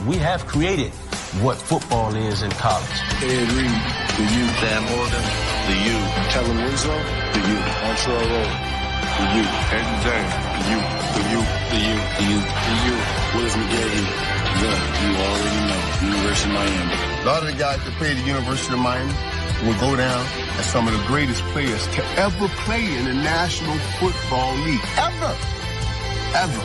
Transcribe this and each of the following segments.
we have created what football is in college. Ed Reed, the youth. Sam Morgan, the youth. Kellen Winslow, the youth. Montreal Road, the youth. Hayden James, the youth. The youth. The youth. The youth. The youth. Willis McGahee, you already know, University of Miami. A lot of the guys that play at the University of Miami will go down as some of the greatest players to ever play in the National Football League. Ever. Ever.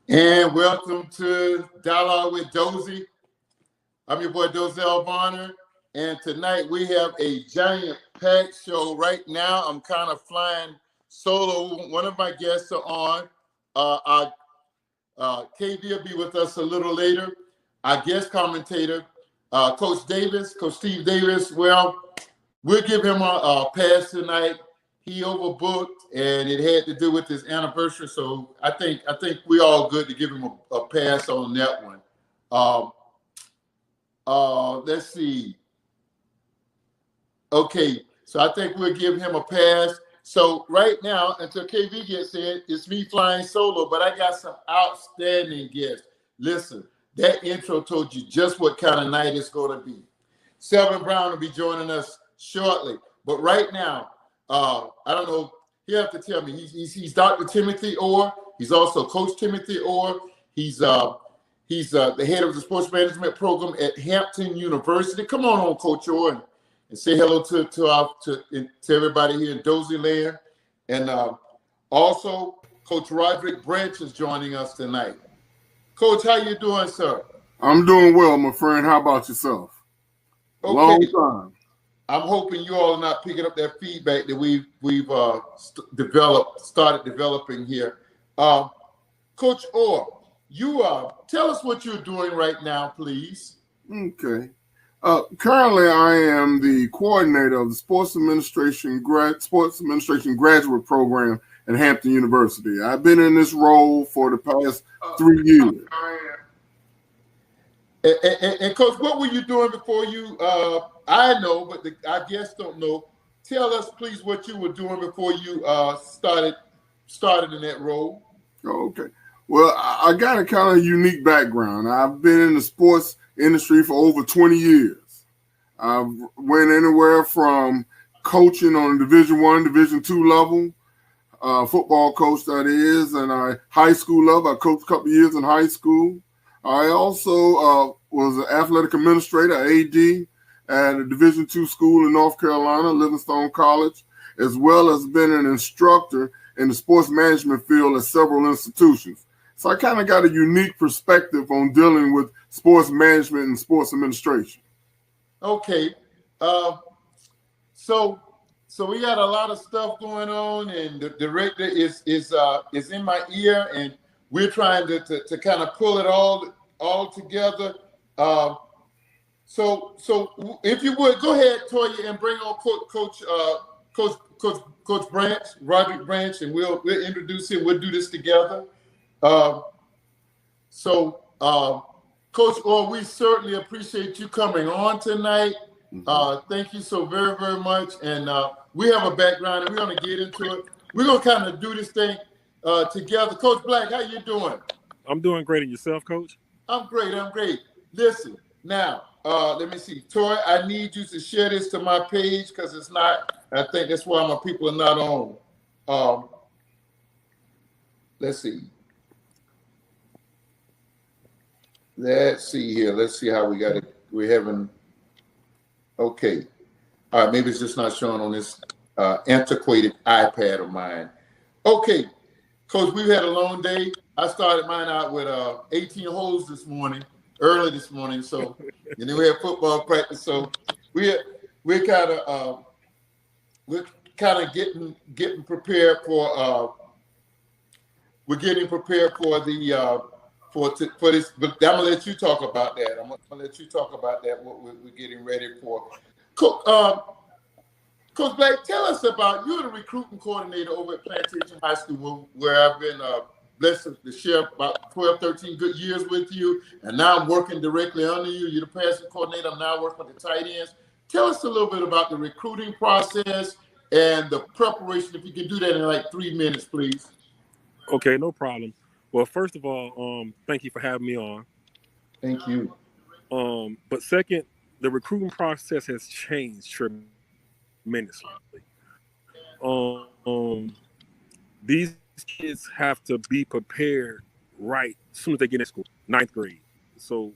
And welcome to Dialogue with Dozy. I'm your boy Dozell Varner, and tonight we have a giant packed show. Right now, I'm kind of flying solo. One of my guests are on. KV will be with us a little later. Our guest commentator, Coach Steve Davis. Well, we'll give him a pass tonight. He overbooked, and it had to do with his anniversary. So I think we all good to give him a pass on that one. Let's see. Okay, so I think we'll give him a pass. So right now, until KV gets in, it's me flying solo, but I got some outstanding guests. Listen, that intro told you just what kind of night it's going to be. Selwyn Brown will be joining us shortly, but right now, I don't know. You have to tell me. He's Dr. Timothy Orr. He's also Coach Timothy Orr. He's the head of the sports management program at Hampton University. Come on, Coach Orr, and say hello to everybody here in Dozell land. And also, Coach Roderick Branch is joining us tonight. Coach, how you doing, sir? I'm doing well, my friend. How about yourself? Okay. Long time. I'm hoping you all are not picking up that feedback that we've started developing here. Coach Orr, you tell us what you're doing right now, please. Okay. Currently, I am the coordinator of the Sports Administration Graduate Program at Hampton University. I've been in this role for the past 3 years. And Coach, what were you doing before you? I know, but our guests don't know. Tell us, please, what you were doing before you started in that role. Okay. Well, I got a kind of unique background. I've been in the sports industry for over 20 years. I went anywhere from coaching on a Division I, Division II level, football coach that is, and high school level. I coached a couple of years in high school. I also was an athletic administrator, AD, at a Division II school in North Carolina, Livingstone College, as well as been an instructor in the sports management field at several institutions. So I kind of got a unique perspective on dealing with sports management and sports administration. Okay. So we got a lot of stuff going on, and the director is in my ear, and we're trying to kind of pull it all together. So if you would go ahead, Toya, and bring on Coach Branch, Roderick Branch, and we'll introduce him. We'll do this together. Coach Orr, we certainly appreciate you coming on tonight. Thank you so very, very much. And we have a background, and we're going to get into it. We're going to kind of do this thing together. Coach Black, how you doing? I'm doing great. And yourself, Coach? I'm great. Listen, now, let me see. Toy, I need you to share this to my page because it's not, I think that's why my people are not on. Let's see. Let's see here. Let's see how we got it. We're having, okay. All right, maybe it's just not showing on this antiquated iPad of mine. Okay, Coach, we've had a long day. I started mine out with 18 holes early this morning. So, and then we had football practice. So we're kind of getting prepared for. We're getting prepared for the for this. But I'm gonna let you talk about that. I'm gonna let you talk about that. What we're getting ready for. Coach Black, tell us about, you're the recruiting coordinator over at Plantation High School, where I've been blessed to share about 12, 13 good years with you. And now I'm working directly under you. You're the passing coordinator. I'm now working with the tight ends. Tell us a little bit about the recruiting process and the preparation. If you can do that in like 3 minutes, please. Okay, no problem. Well, first of all, thank you for having me on. Thank you. But second, the recruiting process has changed tremendously. These kids have to be prepared right as soon as they get in school, 9th grade. So,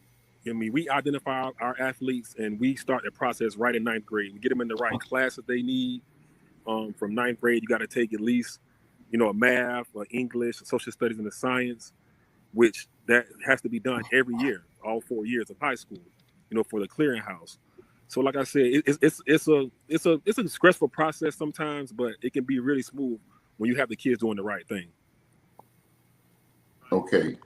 I mean, we identify our athletes and we start the process right in 9th grade. We get them in the right classes they need. From 9th grade, you got to take at least, a math, or English, social studies, and the science, which that has to be done every year, all 4 years of high school, for the clearinghouse. So, like I said, it's a stressful process sometimes, but it can be really smooth when you have the kids doing the right thing. Okay.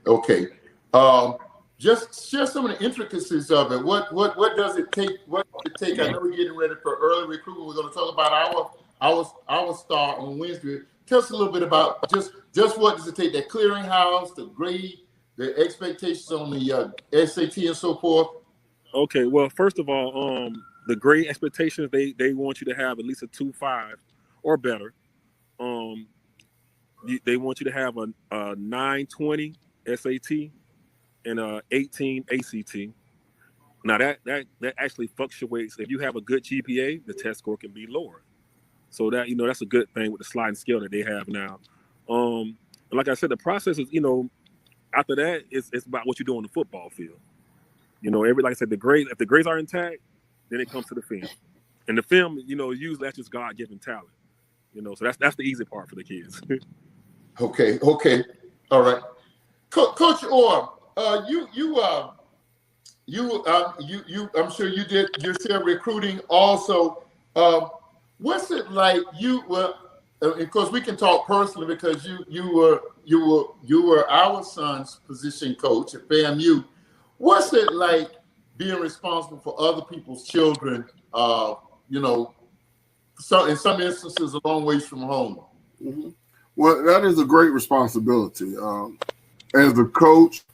Just share some of the intricacies of it. What does it take? What does it take? I know we're getting ready for early recruitment. We're going to talk about our start on Wednesday. Tell us a little bit about just what does it take? That clearinghouse, the grade, the expectations on the SAT and so forth. Okay. Well, first of all, the grade expectations they want you to have at least a 2.5 or better. They want you to have a 920 SAT and a 18 ACT. Now that actually fluctuates. If you have a good GPA, the test score can be lower. So that that's a good thing with the sliding scale that they have now. Like I said, the process is after that it's about what you do on the football field. Like I said, if the grades are intact, then it comes to the film, and the film usually that's just God-given talent. So that's the easy part for the kids. Okay, all right, Coach Orr, you I'm sure you did your share recruiting also. What's it like? Of course, we can talk personally because you were our son's position coach at FAMU. What's it like being responsible for other people's children? So in some instances, a long ways from home. Mm-hmm. Well, that is a great responsibility. As a coach,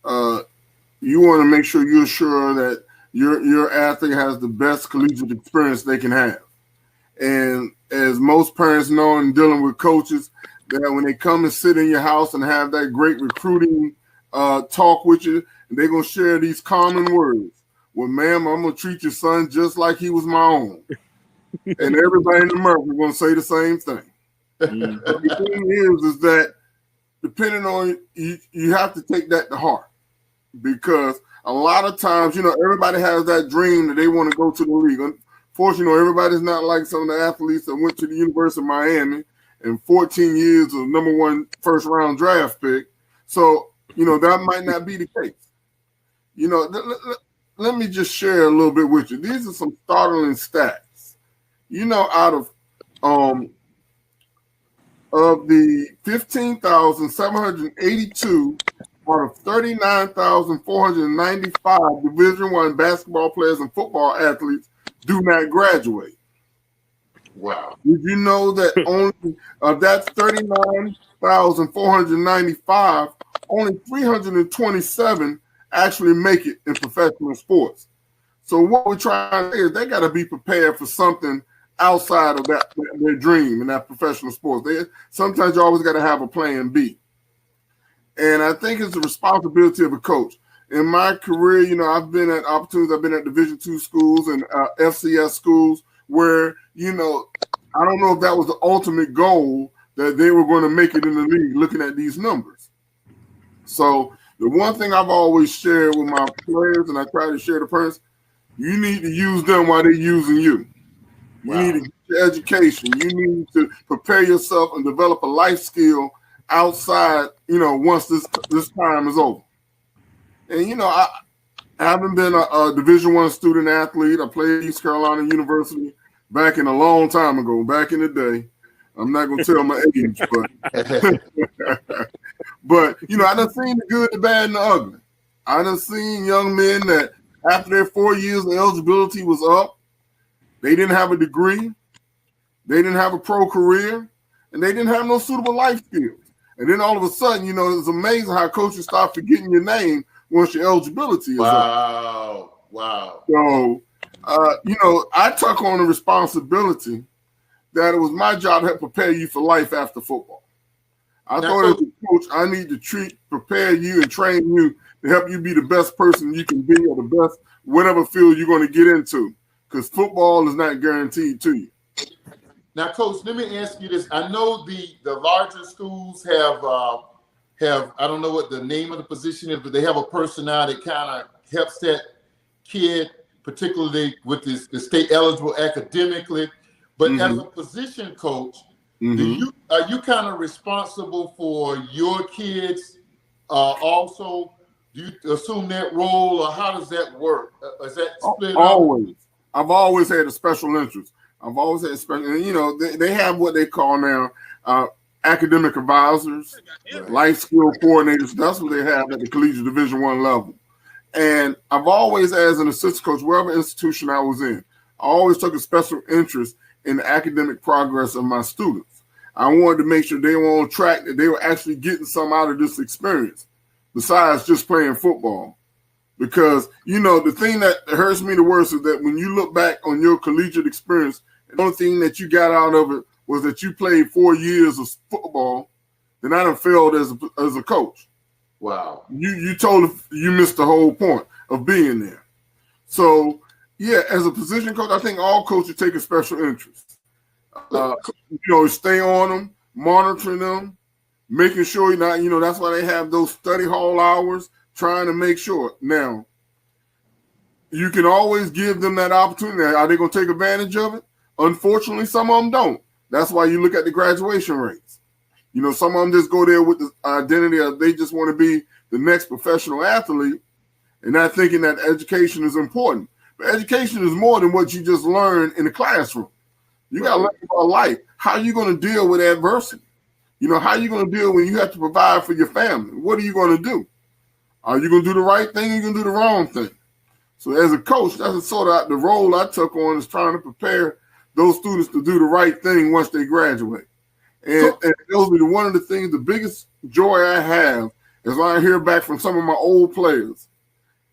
you want to make sure you're sure that your athlete has the best collegiate experience they can have. And as most parents know in dealing with coaches, that when they come and sit in your house and have that great recruiting talk with you, they're going to share these common words. Well, ma'am, I'm going to treat your son just like he was my own. And everybody in America is going to say the same thing. Mm-hmm. The thing is that depending on you have to take that to heart, because a lot of times, everybody has that dream that they want to go to the league. Unfortunately, everybody's not like some of the athletes that went to the University of Miami and 14 years of #1 first-round draft pick. So, that might not be the case. Let me just share a little bit with you. These are some startling stats. Out of the 15,782 out of 39,495 Division I basketball players and football athletes do not graduate. Wow. Did you know that only of that 39,495, only 327 actually make it in professional sports? So what we're trying to say is they got to be prepared for something outside of their dream in that professional sports. Sometimes you always got to have a plan B. And I think it's the responsibility of a coach. In my career, I've been at opportunities. I've been at Division II schools and FCS schools where, I don't know if that was the ultimate goal that they were going to make it in the league looking at these numbers. So the one thing I've always shared with my players, and I try to share to parents, you need to use them while they're using you. You need to get your education. You need to prepare yourself and develop a life skill outside, once this time is over. And, I haven't been a Division I student athlete. I played at East Carolina University back in a long time ago, back in the day. I'm not going to tell my age, but I done seen the good, the bad, and the ugly. I done seen young men that after their 4 years of eligibility was up, they didn't have a degree, they didn't have a pro career, and they didn't have no suitable life skills. And then all of a sudden, it's amazing how coaches start forgetting your name once your eligibility is up. Wow. So, I took on the responsibility that it was my job to help prepare you for life after football. I thought as a coach, I need to prepare you and train you to help you be the best person you can be or the best whatever field you're going to get into, because football is not guaranteed to you. Now, Coach, let me ask you this. I know the larger schools have I don't know what the name of the position is, but they have a person now that kind of helps that kid, particularly with the state eligible academically. But as a position coach, are you kind of responsible for your kids also? Do you assume that role, or how does that work? Is that split always? I've always had a special interest. I've always had special, and, you know, they have what they call now academic advisors, life skill coordinators. That's what they have at the collegiate Division I level. And I've always, as an assistant coach, wherever institution I was in, I always took a special interest in the academic progress of my students. I wanted to make sure they were on track, that they were actually getting some out of this experience besides just playing football. Because, you know, the thing that hurts me the worst is that when you look back on your collegiate experience, the only thing that you got out of it was that you played 4 years of football, then I done failed as a coach. Wow. You missed the whole point of being there. So, yeah, as a position coach, I think all coaches take a special interest. You know, stay on them, monitoring them, making sure you're not, you know, that's why they have those study hall hours, trying to make sure. Now, you can always give them that opportunity. Are they going to take advantage of it? Unfortunately, some of them don't. That's why you look at the graduation rates. You know, some of them just go there with the identity of they just want to be the next professional athlete and not thinking that education is important. But education is more than what you just learn in the classroom. You got to learn about life. How are you going to deal with adversity? You know, how are you going to deal when you have to provide for your family? What are you going to do? Are you going to do the right thing or are you going to do the wrong thing? So as a coach, that's sort of the role I took on, is trying to prepare those students to do the right thing once they graduate. And those are one of the things, the biggest joy I have is when I hear back from some of my old players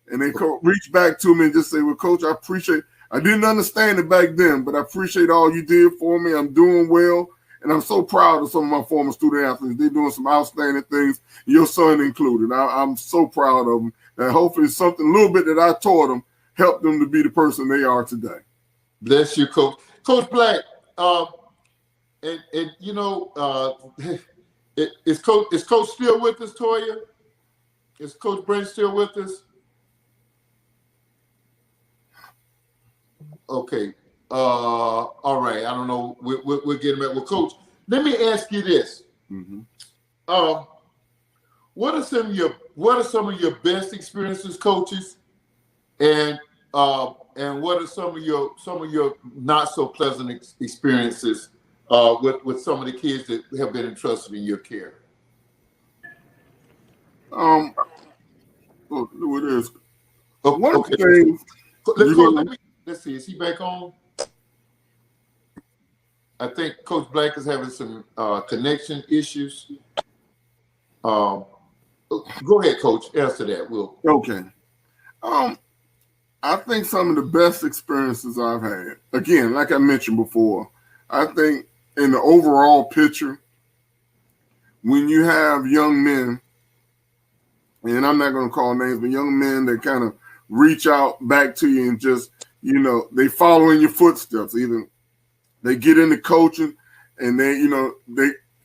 and they reach back to me and just say, well, Coach, I appreciate, I didn't understand it back then, but I appreciate all you did for me. I'm doing well. And I'm so proud of some of my former student athletes. They're doing some outstanding things, your son included. I'm so proud of them. And hopefully something, a little bit that I taught them, helped them to be the person they are today. Bless you, Coach. Coach Black, and you know, is Coach still with us, Toya? Is Coach Branch still with us? Okay. All right. I don't know. We'll get him at. Well, Coach, let me ask you this. What are some of your best experiences, coaches, and what are some of your not so pleasant experiences with some of the kids that have been entrusted in your care? What is one of the things? Let's see. Is he back on? I think Coach Black is having some connection issues. Go ahead, Coach. Answer that. Will. Okay. I think some of the best experiences I've had, again, like I mentioned before, I think in the overall picture, when you have young men, and I'm not going to call names, but young men that kind of reach out back to you and just, you know, they follow in your footsteps. Either they get into coaching and they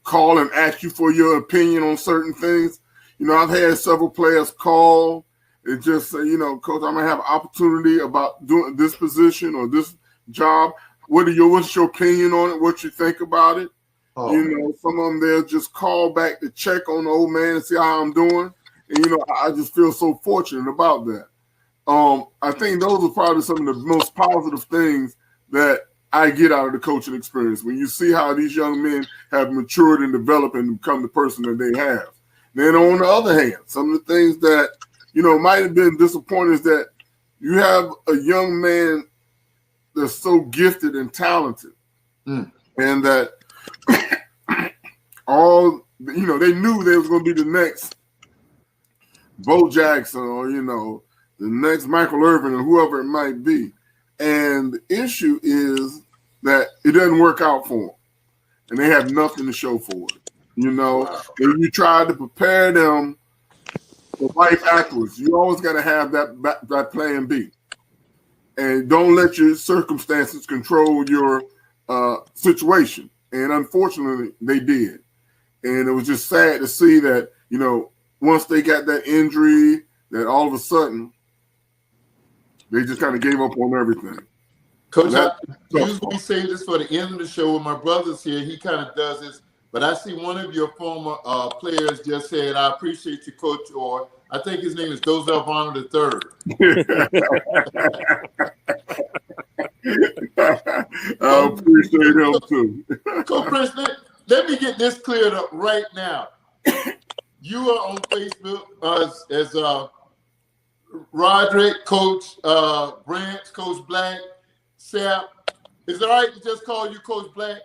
call and ask you for your opinion on certain things. You know, I've had several players call and just say, you know, Coach, I'm going to have an opportunity about doing this position or this job. What's your opinion on it? What you think about it? Oh. You know, some of them, they'll just call back to check on the old man and see how I'm doing. And, you know, I just feel so fortunate about that. I think those are probably some of the most positive things that I get out of the coaching experience, when you see how these young men have matured and developed and become the person that they have. Then on the other hand, some of the things that, you know, might have been disappointing is that you have a young man that's so gifted and talented, and that all, you know, they knew they was going to be the next Bo Jackson or, you know, the next Michael Irvin or whoever it might be. And the issue is that it doesn't work out for them, and they have nothing to show for it. You know, and you try to prepare them for life afterwards. You always got to have that plan B, and don't let your circumstances control your situation. And unfortunately, they did. And it was just sad to see that, you know, once they got that injury, that all of a sudden they just kind of gave up on everything. Coach, I usually say this for the end of the show when my brother's here. He kind of does this. But I see one of your former players just said, "I appreciate you, Coach," or I think his name is Dozell Varner III. I appreciate him too. Coach Branch, let me get this cleared up right now. You are on Facebook as Roderick, Coach Branch, Coach Black, Sap. Is it all right to just call you Coach Black?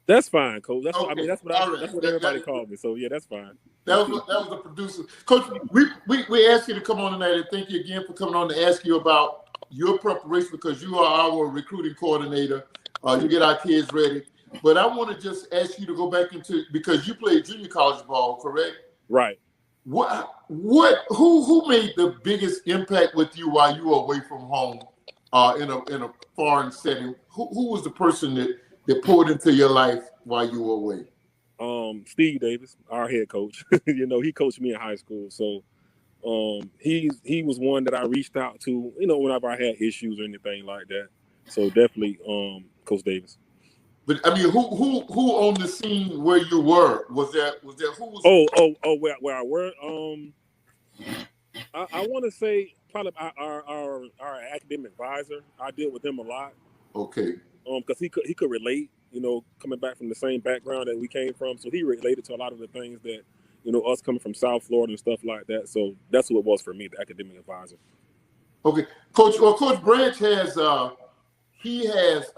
That's fine, Coach. That's okay. what, I mean. That's what everybody called me. So yeah, that's fine. That was the producer, Coach. We asked you to come on tonight, and thank you again for coming on to ask you about your preparation because you are our recruiting coordinator. You get our kids ready, but I want to just ask you to go back into because you played junior college ball, correct? Right. Who made the biggest impact with you while you were away from home, in a foreign setting? Who was the person that poured into your life while you were away? Steve Davis, our head coach. You know, he coached me in high school, so he was one that I reached out to. You know, whenever I had issues or anything like that. So definitely, Coach Davis. But I mean, who on the scene where you were? Was there who was? Where I were. I want to say probably our academic advisor. I deal with him a lot. Okay. Because he could relate, you know, coming back from the same background that we came from. So he related to a lot of the things that, you know, us coming from South Florida and stuff like that. So that's who it was for me, the academic advisor. Okay. Coach, well, Coach Branch has, I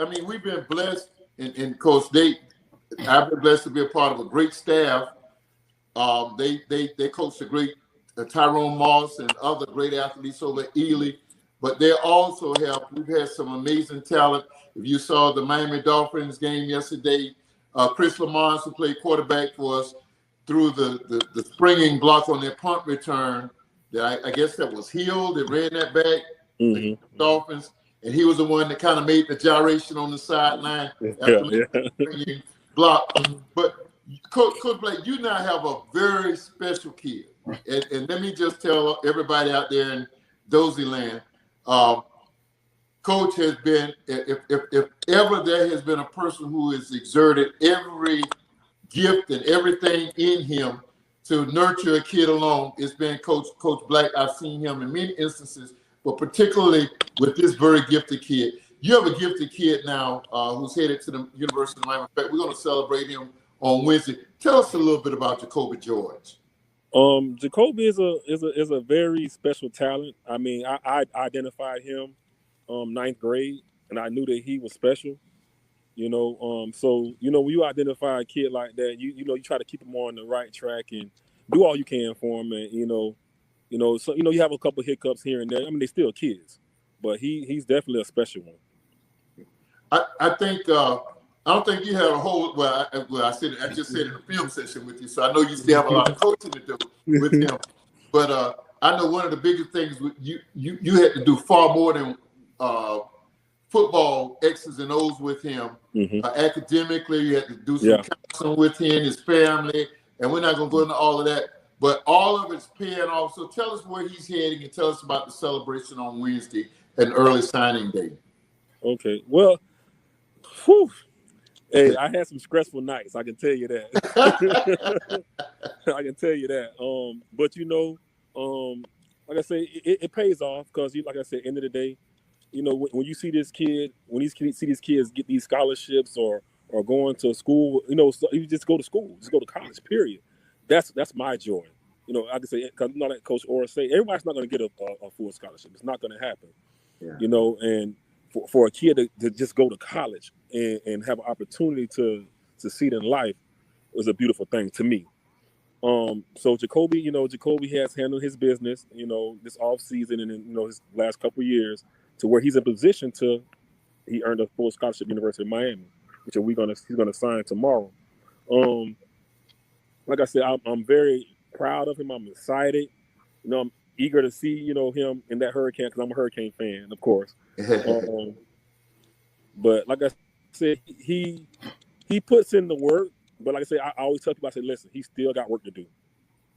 mean, we've been blessed, and Coach, I've been blessed to be a part of a great staff. They coached a great Tyrone Moss and other great athletes over at Ely. But they also we've had some amazing talent. If you saw the Miami Dolphins game yesterday, Chris Lamont, who played quarterback for us, threw the springing block on their punt return. I guess that was Hill that ran that back, the Dolphins. And he was the one that kind of made the gyration on the sideline after the springing block. But Coach Blake, you now have a very special kid. And let me just tell everybody out there in Dozell land, Coach has been, if ever there has been a person who has exerted every gift and everything in him to nurture a kid along, it's been Coach Black. I've seen him in many instances, but particularly with this very gifted kid. You have a gifted kid now who's headed to the University of Miami. In fact, we're going to celebrate him on Wednesday. Tell us a little bit about Jacoby George. Jacoby is a very special talent. I mean, I identified him ninth grade, and I knew that he was special. You know, so you know when you identify a kid like that, you know you try to keep him on the right track and do all you can for him, and so you have a couple hiccups here and there. I mean, they're still kids, but he's definitely a special one. I think I don't think you had a whole. I just said in a film session with you, so I know you still have a lot of coaching to do with him. But I know one of the biggest things you had to do far more than football X's and O's with him. Academically, you had to do some counseling with him, his family, and we're not going to go into all of that. But all of it's paying off. So tell us where he's heading and tell us about the celebration on Wednesday and early signing day. Okay. Well, whew. Hey, I had some stressful nights. I can tell you that. I can tell you that. But like I say, it pays off because, like I said, end of the day, when you see this kid, see these kids get these scholarships or going to school, so you just go to school, just go to college. Period. That's my joy. I can say because like Coach Orr say, everybody's not going to get a full scholarship. It's not going to happen. Yeah. And for a kid to just go to college and have an opportunity to succeed in life was a beautiful thing to me. So Jacoby has handled his business, this off season and his last couple of years to where he's in position to he earned a full scholarship at University of Miami, which he's gonna sign tomorrow. Like I said, I'm very proud of him. I'm excited. I'm eager to see him in that Hurricane because I'm a Hurricane fan, of course. But like I said, he puts in the work. But like I said, I always tell people, I say, listen, he still got work to do.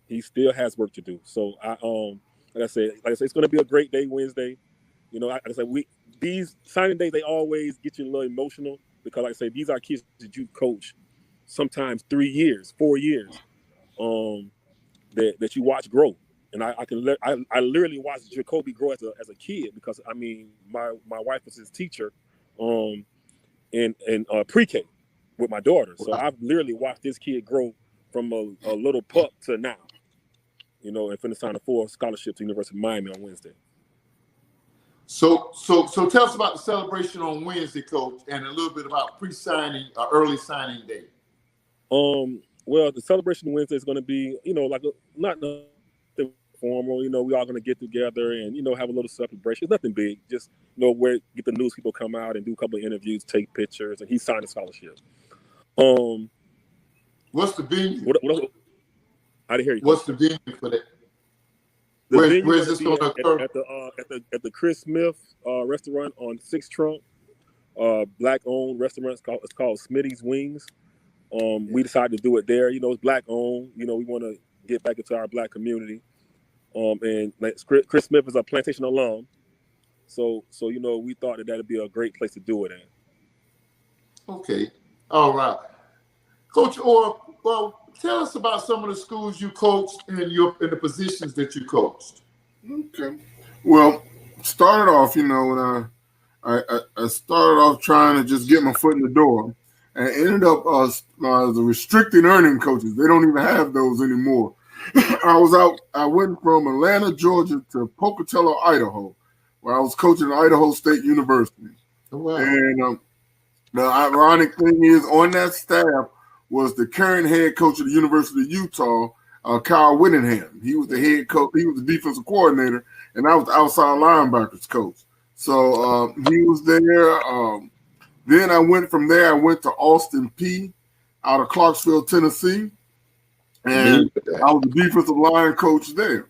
He still has work to do. So like I said, it's going to be a great day Wednesday. Like I said, these signing days, they always get you a little emotional because, like I say, these are kids that you coach sometimes 3 years, 4 years, that you watch grow. And I literally watched Jacoby grow as a kid because my wife was his teacher, in pre-K with my daughter. So I've literally watched this kid grow from a little pup to now. And finna sign a full scholarship to University of Miami on Wednesday. So tell us about the celebration on Wednesday, Coach, and a little bit about pre-signing, early signing day. Well, the celebration Wednesday is going to be, not nothing formal. We all going to get together and have a little celebration. It's nothing big. Just where get the news people come out and do a couple of interviews, take pictures, and he signed a scholarship. What's the venue? I didn't hear you. What's the venue for that? Where's this going to occur? At the Chris Smith restaurant on 6th Trunk, black-owned restaurant. It's called Smitty's Wings. We decided to do it there. It's black-owned. We want to get back into our black community. And Chris Smith is a plantation alum, so we thought that'd be a great place to do it at. Okay, all right, Coach Orr. Well, tell us about some of the schools you coached and the positions that you coached. Okay. Well, started off, when I started off trying to just get my foot in the door, and ended up the restricted earning coaches. They don't even have those anymore. I went from Atlanta, Georgia to Pocatello, Idaho, where I was coaching at Idaho State University. Oh, wow. And the ironic thing is, on that staff was the current head coach of the University of Utah, Kyle Whittingham. He was the head coach. He was the defensive coordinator, and I was the outside linebackers coach. So he was there. Then I went from there. I went to Austin P out of Clarksville, Tennessee, and I was the defensive line coach there.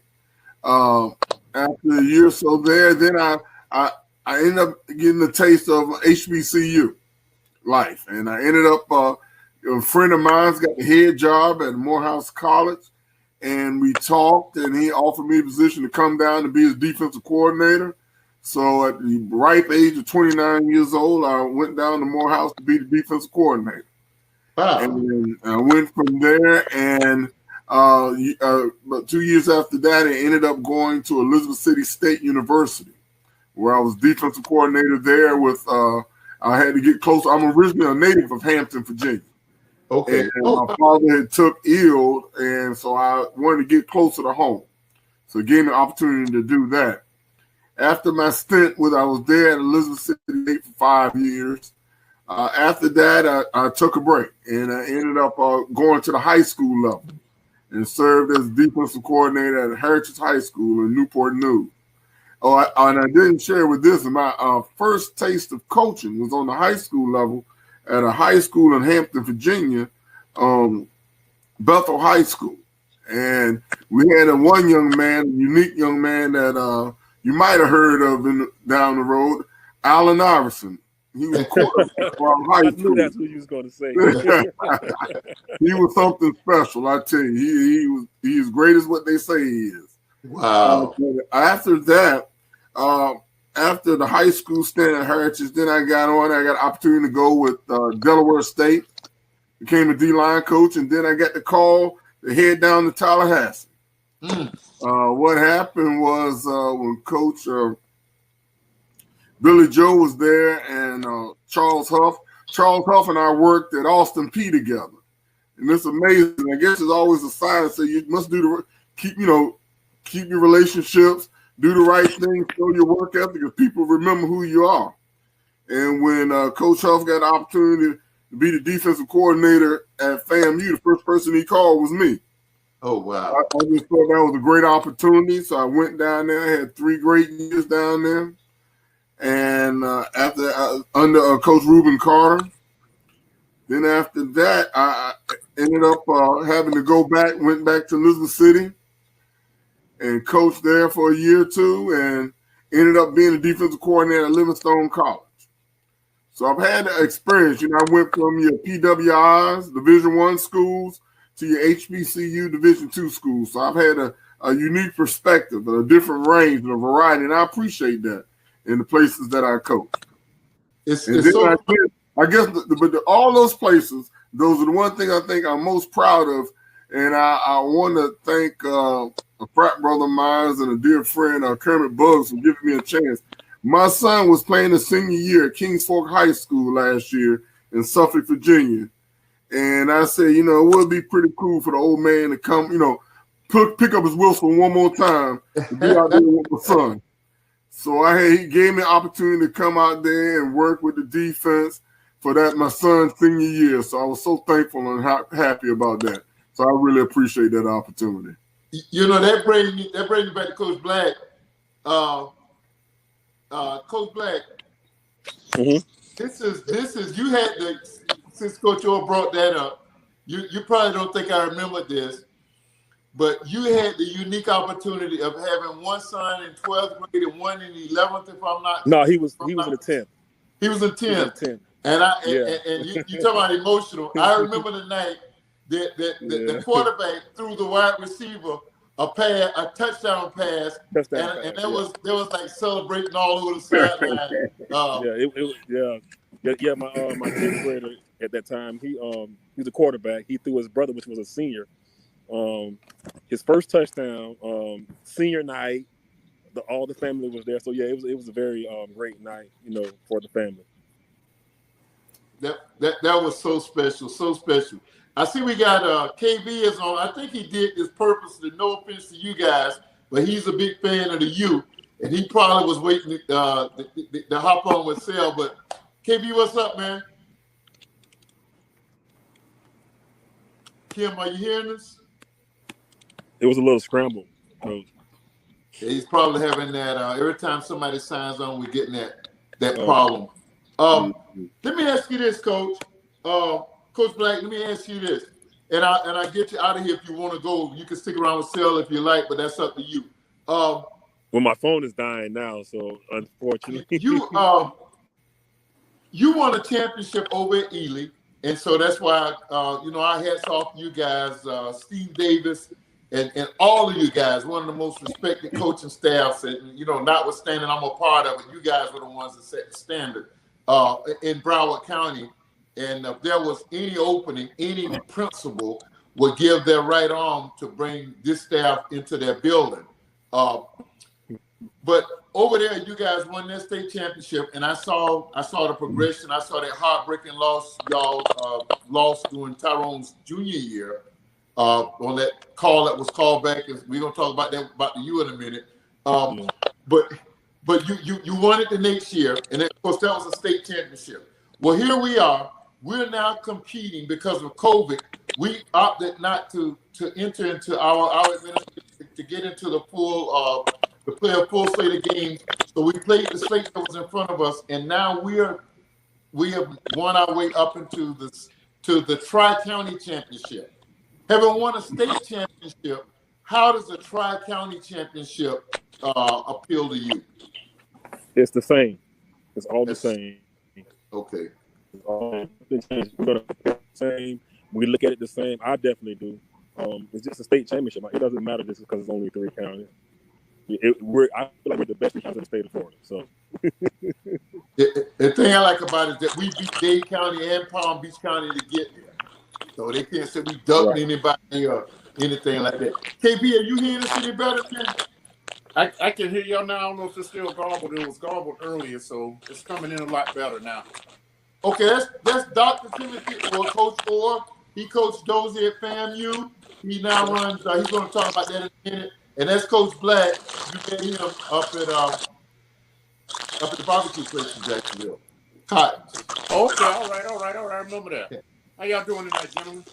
After a year or so there, then I ended up getting a taste of HBCU life, and I ended up a friend of mine's got the head job at Morehouse College, and we talked, and he offered me a position to come down to be his defensive coordinator. So at the ripe age of 29 years old, I went down to Morehouse to be the defensive coordinator. Wow. And then I went from there, and about 2 years after that, I ended up going to Elizabeth City State University, where I was defensive coordinator there with I had to get close. I'm originally a native of Hampton, Virginia. Okay. And my father had took ill, and so I wanted to get closer to home. So it gave me an opportunity to do that. After my stint I was there at Elizabeth City for 5 years. After that, I took a break, and I ended up going to the high school level and served as defensive coordinator at Heritage High School in Newport News. And I didn't share with this. My first taste of coaching was on the high school level at a high school in Hampton, Virginia, Bethel High School. And we had one young man, a unique young man that you might have heard of down the road, Allen Iverson. He was quarterback from high school. I knew that's what you was going to say. He was something special, I tell you. He is great as what they say he is. Wow. After that, after the high school stint at Heritage, then I got an opportunity to go with Delaware State, became a D-line coach, and then I got the call to head down to Tallahassee. What happened was when Coach Billy Joe was there and Charles Huff and I worked at Austin P together. And it's amazing. I guess it's always a sign. So you must keep your relationships, do the right thing, show your work ethic, because people remember who you are. And when Coach Huff got the opportunity to be the defensive coordinator at FAMU, the first person he called was me. Oh, wow. I just thought that was a great opportunity. So I went down there, had 3 great years down there. And after after under Coach Reuben Carter. Then after that, I ended up having to went back to Elizabeth City and coached there for a year or two, and ended up being a defensive coordinator at Livingstone College. So I've had the experience. You know, I went from your PWIs, Division I schools, to your HBCU Division II schools. So I've had a unique perspective, a different range, and a variety, and I appreciate that in the places that I coach. I guess all those places, those are the one thing I think I'm most proud of, and I want to thank a frat brother of mine and a dear friend, Kermit Buggs, for giving me a chance. My son was playing his senior year at Kings Fork High School last year in Suffolk, Virginia, and I said, you know, it would be pretty cool for the old man to come, you know, pick up his whistle one more time to be out there with my son. So he gave me an opportunity to come out there and work with the defense for that my son's senior year. So I was so thankful and happy about that. So I really appreciate that opportunity. You know, that brings me back to Coach Black. Coach Black, this is you had the, since Coach Orr brought that up, you probably don't think I remember this, but you had the unique opportunity of having one son in 12th grade and one in 11th, if I'm not. No, he was in the 10th. He was in 10th. And you talk about emotional. I remember the night that the quarterback threw the wide receiver a touchdown pass, and there was like celebrating all over the sideline. My 10th grader at that time, he was a quarterback. He threw his brother, which was a senior, his first touchdown. Senior night, all the family was there. So yeah, it was a very great night, you know, for the family. That was so special, so special. I see we got KB is on. I think he did this purposely. No offense to you guys, but he's a big fan of the U, and he probably was waiting to hop on with Sel. But KB, what's up, man? Kim, are you hearing us? It was a little scrambled. Yeah, he's probably having that. Every time somebody signs on, we're getting that problem. Let me ask you this, Coach. Coach Black, let me ask you this. And I get you out of here if you want to go. You can stick around with Sel if you like, but that's up to you. Well, my phone is dying now, so unfortunately. You won a championship over at Ely, and so that's why, our hats off to you guys, Steve Davis, and all of you guys, one of the most respected coaching staffs, and, notwithstanding I'm a part of it, you guys were the ones that set the standard in Broward County. And if there was any opening, any principal would give their right arm to bring this staff into their building. But over there, you guys won that state championship, and I saw the progression. I saw that heartbreaking loss y'all lost during Tyrone's junior year on that call that was called back. We're gonna talk about that about the U in a minute. But you won it the next year, and of course that was a state championship. Well, here we are. We're now competing because of COVID. We opted not to enter into our to get into the full to play a full slate of games. So we played the slate that was in front of us, and now we have won our way up into the Tri-County Championship. Having won a state championship, how does the Tri-County Championship appeal to you? It's the same. It's all the same. Okay. Same. We look at it the same. I definitely do. It's just a state championship. It doesn't matter just because it's only 3 counties. I feel like we're the best counties in the state of Florida. So the thing I like about it is that we beat Dade County and Palm Beach County to get there. So they can't say we ducked anybody or anything like that. KB, are you hearing us any better, man? I can hear y'all now. I don't know if it's still garbled. It was garbled earlier, so it's coming in a lot better now. Okay, that's Dr. Timothy or Coach Orr. He coached Dozell at FAMU. He now runs. He's going to talk about that in a minute. And that's Coach Black. You met him up at the barbecue place in Jacksonville. Cottons. Okay, all right. I remember that. How y'all doing tonight, gentlemen?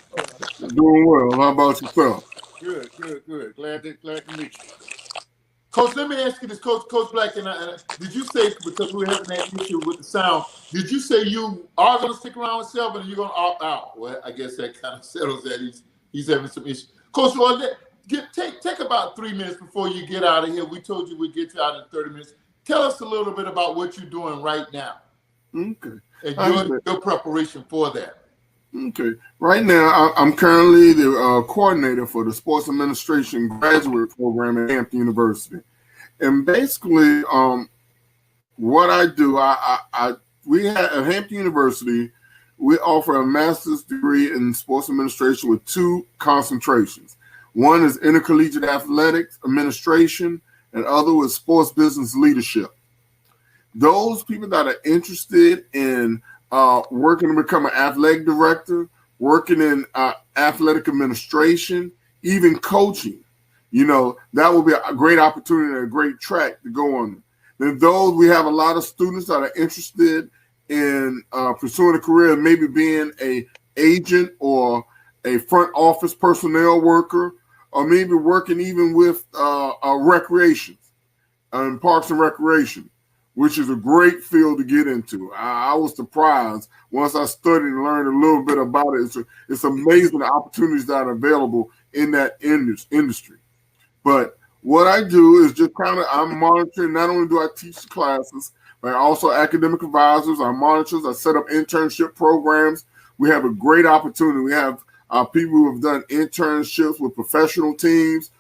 Doing well. How about yourself? Good. Glad to meet you. Coach, let me ask you this, Coach Black, and did you say, because we were having that issue with the sound, did you say you are going to stick around with Selwyn and you're going to opt out? Well, I guess that kind of settles that. He's having some issues. Coach, well, take about 3 minutes before you get out of here. We told you we'd get you out in 30 minutes. Tell us a little bit about what you're doing right now. Okay. And your preparation for that. Okay. Right now, I'm currently the coordinator for the Sports Administration Graduate Program at Hampton University. And basically, what I do, we have at Hampton University, we offer a master's degree in sports administration with 2 concentrations. One is intercollegiate athletics administration, and other is sports business leadership. Those people that are interested in working to become an athletic director, working in athletic administration, even coaching, that will be a great opportunity and a great track to go on. Then those, we have a lot of students that are interested in pursuing a career and maybe being an agent or a front office personnel worker, or maybe working even with recreation and parks and recreation, which is a great field to get into. I was surprised once I studied and learned a little bit about it. It's amazing the opportunities that are available in that industry. But what I do is just I'm monitoring, not only do I teach the classes, but also academic advisors, our monitors, I set up internship programs. We have a great opportunity. We have people who have done internships with professional teams,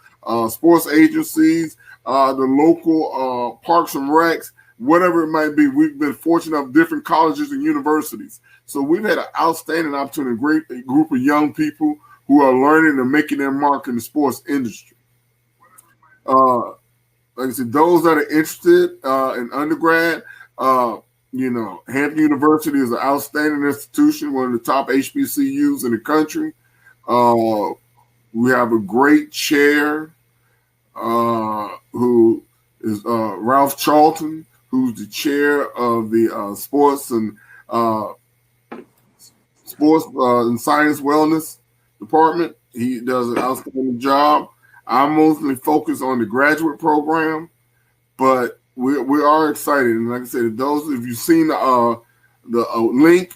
sports agencies, the local parks and recs, whatever it might be. We've been fortunate of different colleges and universities. So we've had an outstanding opportunity, a great group of young people who are learning and making their mark in the sports industry. Like I said, those that are interested in undergrad, Hampton University is an outstanding institution, one of the top HBCUs in the country. We have a great chair who is Ralph Charlton, who's the chair of the sports and science wellness department. He does an outstanding job. I'm mostly focused on the graduate program, but we are excited. And like I said, if you've seen the link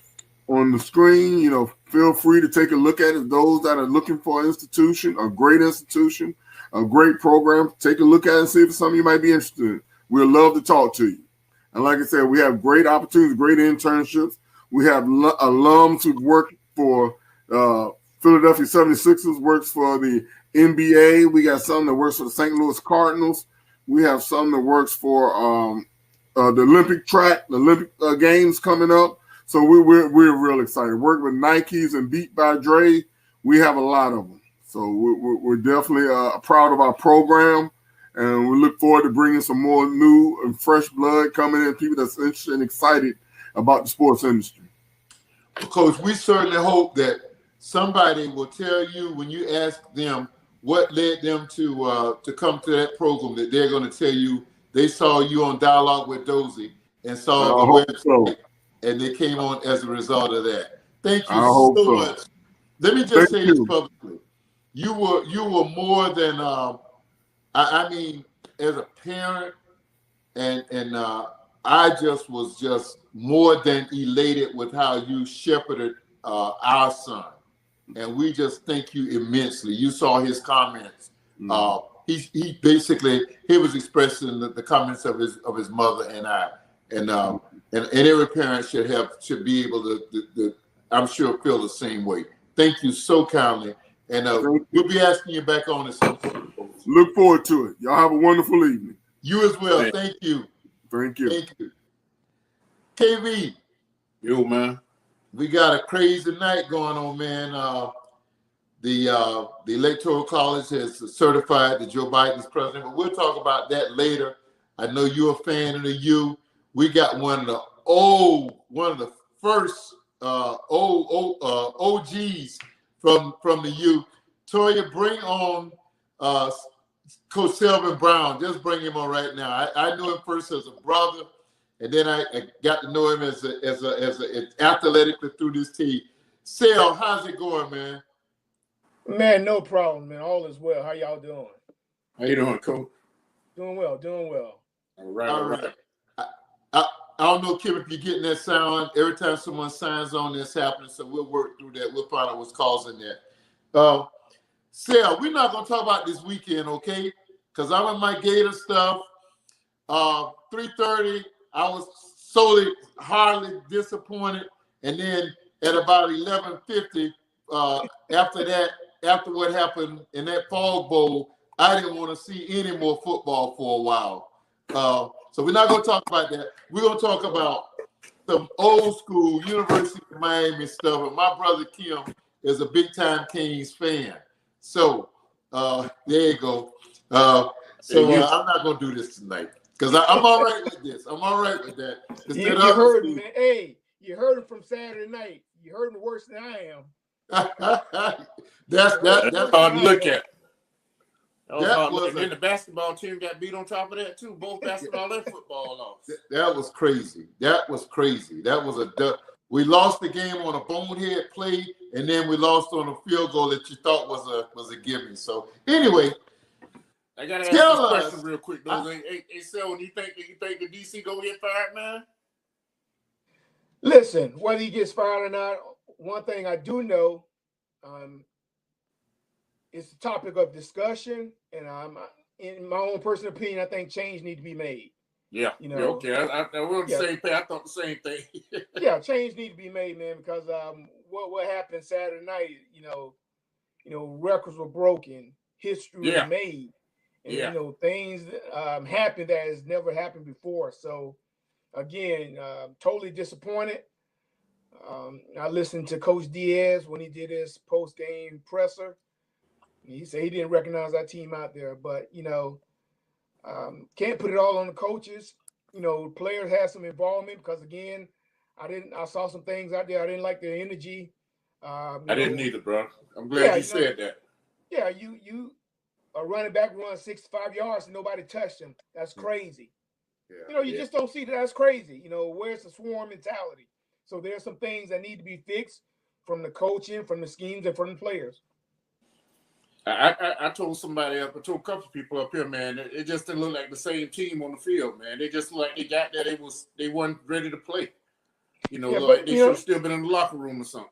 on the screen, feel free to take a look at it. Those that are looking for an institution, a great institution, a great program, take a look at it and see if it's something you might be interested in. We'd love to talk to you. And like I said, we have great opportunities, great internships. We have alums who work for Philadelphia 76ers, works for the NBA. We got some that works for the St. Louis Cardinals. We have some that works for the Olympic track, the Olympic games coming up. So we're real excited. Working with Nikes and Beat by Dre, we have a lot of them. So we're definitely proud of our program, and we look forward to bringing some more new and fresh blood coming in, people that's interested and excited about the sports industry. Coach, we certainly hope that somebody will tell you when you ask them what led them to come to that program, that they're going to tell you they saw you on Dialogue with Dozell and saw the website, and they came on as a result of that. Thank you so much. Let me just say this publicly. You were more than I mean, as a parent, and I just was more than elated with how you shepherded our son. And we just thank you immensely. You saw his comments. He basically was expressing the comments of his mother and I, and every parent should be able to I'm sure feel the same way. Thank you so kindly, and we'll be asking you back on at some point. Look forward to it. Y'all have a wonderful evening. You as well. Thank you. Thank you. Thank you. KV. Yo, man. We got a crazy night going on, man. The Electoral College has certified that Joe Biden is president, but we'll talk about that later. I know you're a fan of the U. We got one of the first OGs from the U. Toya, bring on Coach Selwyn Brown. Just bring him on right now. I knew him first as a brother, and then I got to know him as athletically through this team. Sel, how's it going, man? Man, no problem, man. All is well. How y'all doing? How you doing, Coach? Doing well. All right, All right. I don't know, Kim, if you're getting that sound. Every time someone signs on, this happening, so we'll work through that. We'll find out what's causing that. Sal, we're not going to talk about this weekend, okay? Because I'm in my Gator stuff. 3:30, I was hardly disappointed. And then at about 11:50, after what happened in that Fog Bowl, I didn't want to see any more football for a while. So we're not going to talk about that. We're going to talk about some old school University of Miami stuff. And my brother Kim is a big-time Kings fan. So there you go. I'm not going to do this tonight because I'm all right with this. I'm all right with that. You heard him, man. Hey, you heard him from Saturday night. You heard him worse than I am. That's hard to look at. That was and then the basketball team got beat on top of that too. Both basketball and football lost. That was crazy. We lost the game on a bonehead play, and then we lost on a field goal that you thought was a given. So anyway, I gotta ask this question real quick though. Hey, Selwyn, you think the DC gonna get fired, man? Listen, whether he gets fired or not, one thing I do know, it's the topic of discussion, and in my own personal opinion, I think change needs to be made. Yeah, okay. I we're on the same page. I thought the same thing. Yeah, change needs to be made, man, because what happened Saturday night, records were broken, history was made, and things happened that has never happened before. So again, totally disappointed. I listened to Coach Diaz when he did his post-game presser. He said he didn't recognize our team out there, but can't put it all on the coaches. Players had some involvement because again, I saw some things out there. I didn't like their energy. I didn't either, bro. I'm glad you said that. Yeah, you a running back run 65 yards and nobody touched him. That's crazy. Yeah, you just don't see that. That's crazy. Where's the swarm mentality? So there's some things that need to be fixed from the coaching, from the schemes, and from the players. I told somebody up, I told a couple of people up here, man, it just didn't look like the same team on the field, man. They just looked like they got there, they weren't ready to play. Like they should have still been in the locker room or something.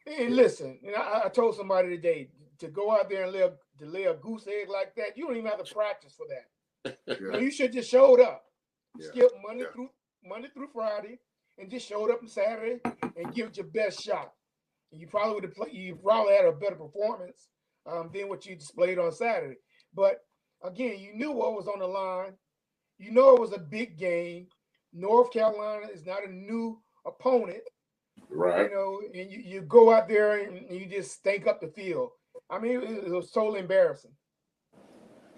And listen, I told somebody today to go out there and lay a goose egg like that, you don't even have to practice for that. You should just showed up. Skip Monday through Friday, and just showed up on Saturday and give it your best shot. And you probably would have played. You probably had a better performance than what you displayed on Saturday. But again, you knew what was on the line. You know it was a big game. North Carolina is not a new opponent, right? And you go out there and you just stink up the field. I mean, it was totally embarrassing.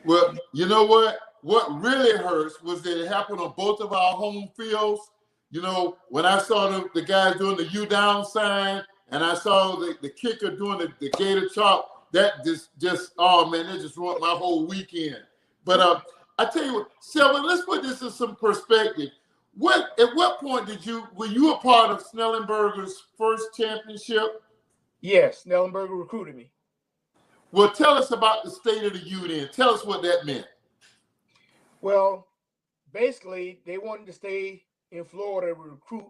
Well, you know what? What really hurts was that it happened on both of our home fields. When I saw the guys doing the U down sign, and I saw the kicker doing the Gator chop, that just oh man, that just ruined my whole weekend. But I tell you what, Selwyn, let's put this in some perspective. At what point were you a part of Snellenberger's first championship? Yes, Snellenberger recruited me. Well, tell us about the State of the U then. Tell us what that meant. Well, basically, they wanted to stay in Florida to recruit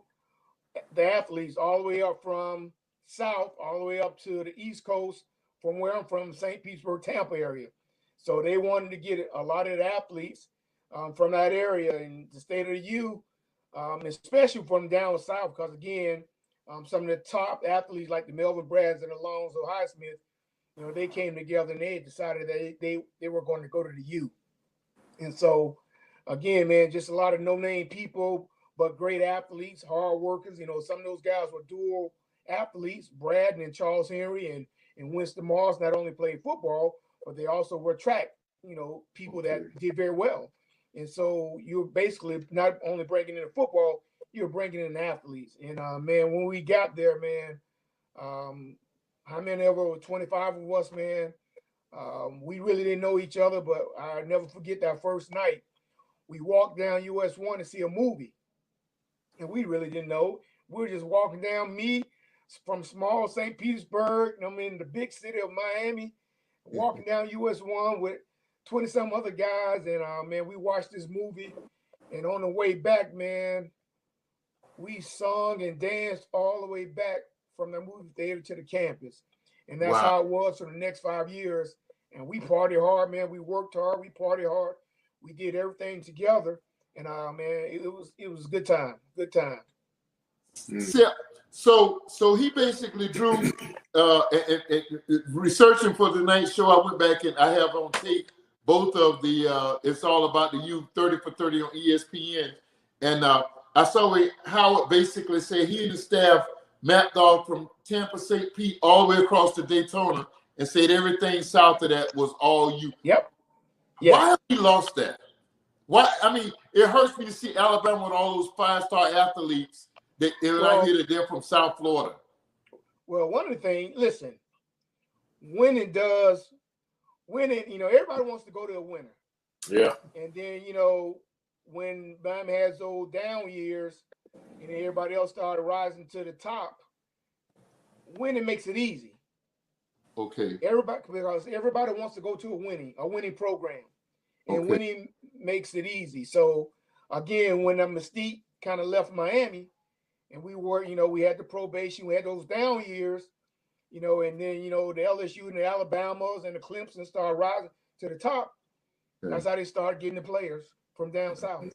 the athletes all the way up from South, all the way up to the East Coast, from where I'm from, St. Petersburg, Tampa area. So they wanted to get a lot of the athletes from that area, and the State of the U, especially from down south, because again, some of the top athletes like the Melvin Brads and Alonzo Highsmith, they came together and they decided that they were going to go to the U. And so, again, man, just a lot of no-name people, but great athletes, hard workers. Some of those guys were dual athletes, Brad and Charles Henry and Winston Moss not only played football, but they also were track, people that did very well. And so you're basically not only bringing in football, you're bringing in athletes. And, man, when we got there, man, how many of us, 25 of us, man, we really didn't know each other, but I'll never forget that first night. We walked down US 1 to see a movie, and we really didn't know. We were just walking down, me from small St. Petersburg, I'm in the big city of Miami, walking down US 1 with 20-some other guys, and man, we watched this movie, and on the way back, man, we sung and danced all the way back from the movie theater to the campus. And that's how it was for the next 5 years. And we partied hard, man. We worked hard. We partied hard. We did everything together. And man, it was a good time. Good time. So he basically drew researching for the night show. I went back and I have on tape both of the It's All About the You 30 for 30 on ESPN. And I saw Howard basically said he and the staff mapped off from Tampa St. Pete all the way across to Daytona and said everything south of that was all you. Yep. Why have we lost that? Why? I mean, it hurts me to see Alabama with all those 5-star athletes that they're from South Florida. Well, one of the things, listen, winning, everybody wants to go to a winner. Yeah. And then, when Bama has those down years and everybody else started rising to the top, winning makes it easy. Okay. Because everybody wants to go to a winning program. And winning makes it easy. So again, when the Mystique kind of left Miami and we were, we had the probation, we had those down years, and then, the LSU and the Alabamas and the Clemson started rising to the top. Okay. That's how they started getting the players from down south.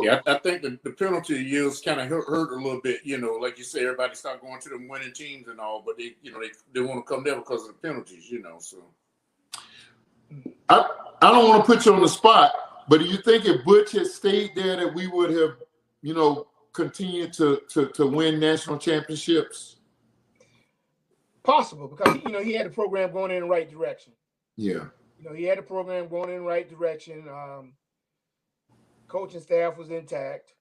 Yeah, I think the penalty years kind of hurt a little bit. Like you say, everybody started going to them winning teams and all, but they want to come there because of the penalties. So I don't want to put you on the spot, but do you think if Butch had stayed there that we would have, continued to win national championships? Possible, because he had the program going in the right direction. Yeah. He had the program going in the right direction. Coaching staff was intact.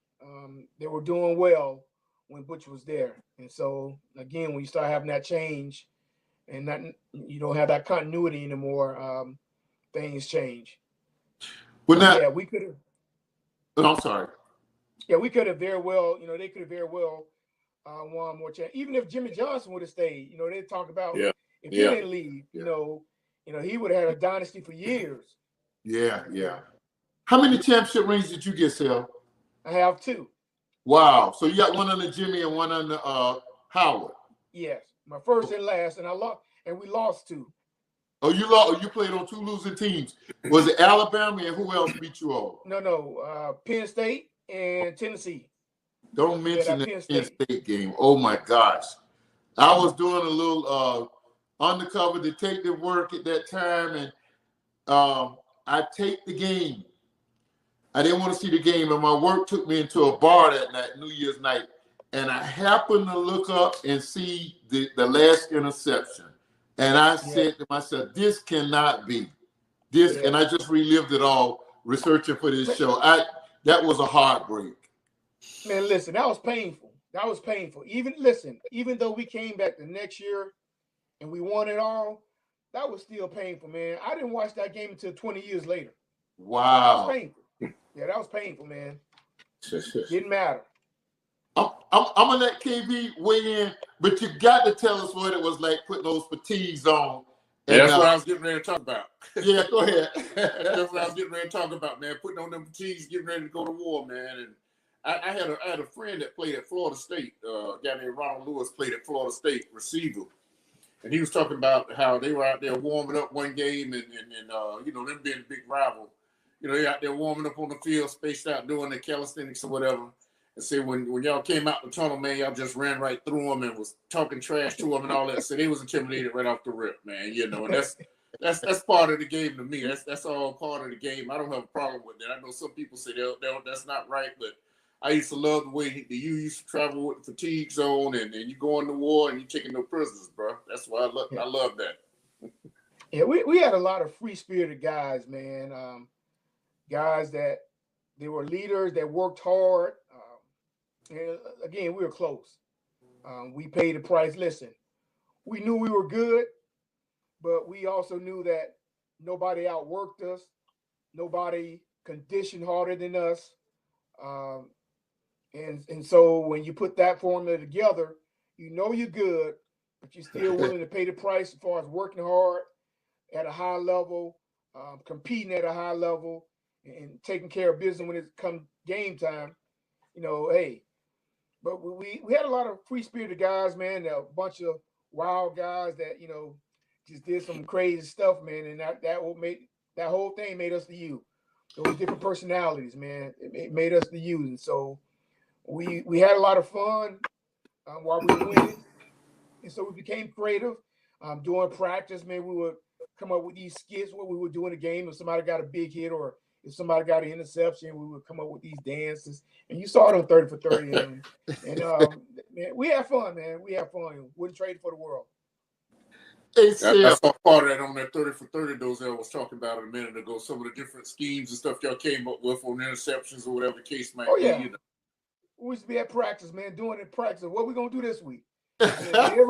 They were doing well when Butch was there. And so, again, when you start having that change and you don't have that continuity anymore, things change. Well, we could have. I'm sorry. Yeah, we could have very well, they could have very well won more chance. Even if Jimmy Johnson would have stayed, they talk about if he didn't leave, he would have had a dynasty for years. Yeah. How many championship rings did you get, Sal? I have 2. Wow. So you got one under Jimmy and one under Howard. Yes. My first and last, and we lost 2. Oh, you lost. You played on 2 losing teams. Was it Alabama and who else beat you all? No. Penn State and Tennessee. Don't mention the Penn State game. Oh my gosh. I was doing a little undercover detective work at that time, and I taped the game. I didn't want to see the game, and my work took me into a bar that night, New Year's night, and I happened to look up and see the last interception. And I said to myself, this cannot be. And I just relived it all researching for this show. That was a heartbreak. Man, listen, that was painful. Even though we came back the next year and we won it all, that was still painful, man. I didn't watch that game until 20 years later. Wow. That was painful. Yeah, that was painful, man. Didn't matter. I'm gonna let KB weigh in, but you got to tell us what it was like putting those fatigues on. And, that's what I was getting ready to talk about. Yeah, go ahead. That's what I was getting ready to talk about, man. Putting on them fatigues, getting ready to go to war, man. And I had a friend that played at Florida State. A guy named Ronald Lewis played at Florida State, receiver. And he was talking about how they were out there warming up one game and them being a big rival. They out there warming up on the field, spaced out, doing their calisthenics or whatever. And say when y'all came out the tunnel, man, y'all just ran right through them and was talking trash to them and all that. So they was intimidated right off the rip, man. And that's part of the game to me. That's all part of the game. I don't have a problem with that. I know some people say that's not right, but I used to love the way the U used to travel with the fatigue zone, and you go into war and you taking no prisoners, bro. That's why I love that. Yeah, we had a lot of free-spirited guys, man. Guys that they were leaders that worked hard. And again, we were close. We paid the price. Listen, we knew we were good, but we also knew that nobody outworked us. Nobody conditioned harder than us. And so when you put that formula together, you're good, but you're still willing to pay the price as far as working hard at a high level competing at a high level and taking care of business when it comes game time. Hey, but we had a lot of free-spirited guys, man. A bunch of wild guys that just did some crazy stuff, man. And that will make that whole thing made us the U. Those different personalities, man. It made us the U, and so we had a lot of fun while we were winning, and so we became creative. During practice, man, we would come up with these skits what we would do in the game. If somebody got a big hit or if somebody got an interception, we would come up with these dances. And you saw it on 30 for 30. And man, we had fun, man. We had fun. Wouldn't trade it for the world. I saw part of that on that 30 for 30 Dozell was talking about a minute ago. Some of the different schemes and stuff y'all came up with on interceptions or whatever the case might be. Yeah. We used to be at practice, man, doing it practice. What we going to do this week? Every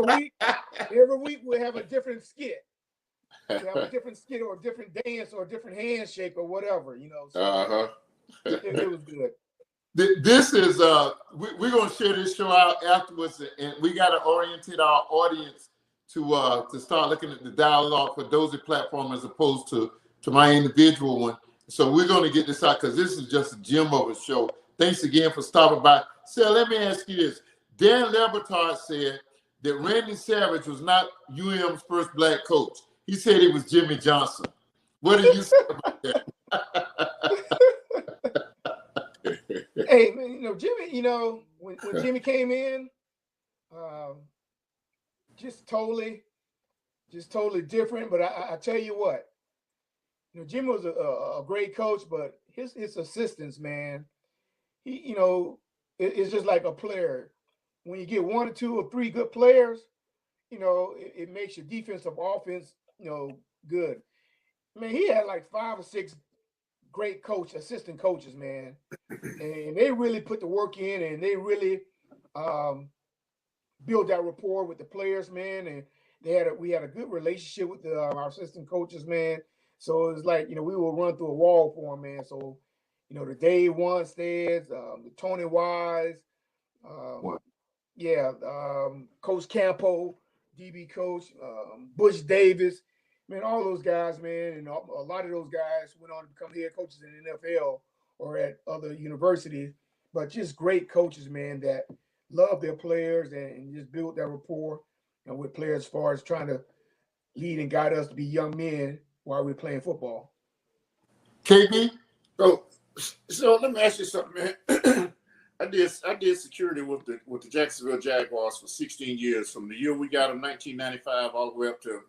week we have a different skit. We have a different skit or a different dance or a different handshake or whatever, So it was good. This is we're gonna share this show out afterwards, and we got to orientate our audience to start looking at the dialogue for Dozell platform as opposed to my individual one. So we're gonna get this out because this is just a gem of a show. Thanks again for stopping by. So let me ask you this: Dan Lebertard said that Randy Savage was not UM's first black coach. He said it was Jimmy Johnson. What do you say about that? Hey, man, Jimmy, when Jimmy came in, just totally different. But I tell you what, Jimmy was a great coach, but his assistants, man, he, it's just like a player. When you get 1 or 2 or 3 good players, it makes your defensive offense, good. Man, he had like 5 or 6 great assistant coaches, man. And they really put the work in and they really built that rapport with the players, man. And we had a good relationship with our assistant coaches, man. So it was like, we will run through a wall for them, man. So, the Dave Wansteads, the Tony Wise, Coach Campo, DB coach, Butch Davis, man, all those guys, man, and a lot of those guys went on to become head coaches in the NFL or at other universities, but just great coaches, man, that love their players and just build that rapport with players as far as trying to lead and guide us to be young men while we're playing football. KB? So let me ask you something, man. I did security with the Jacksonville Jaguars for 16 years, from the year we got them, 1995, all the way up to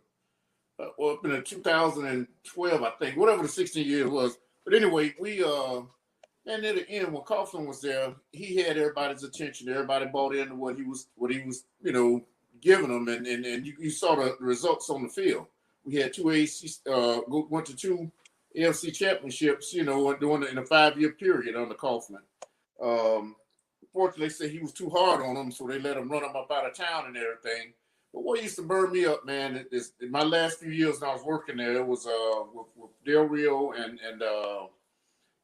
up in 2012, I think, whatever the 16 years was. But anyway, and at the end when Coughlin was there, he had everybody's attention. Everybody bought into what he was giving them, and you saw the results on the field. We had 2 went to 2 AFC championships, in a 5-year period under Coughlin. Fortunately, they said he was too hard on them, so they let him run him up out of town and everything. But what used to burn me up, man, is in my last few years when I was working there, it was with Del Rio and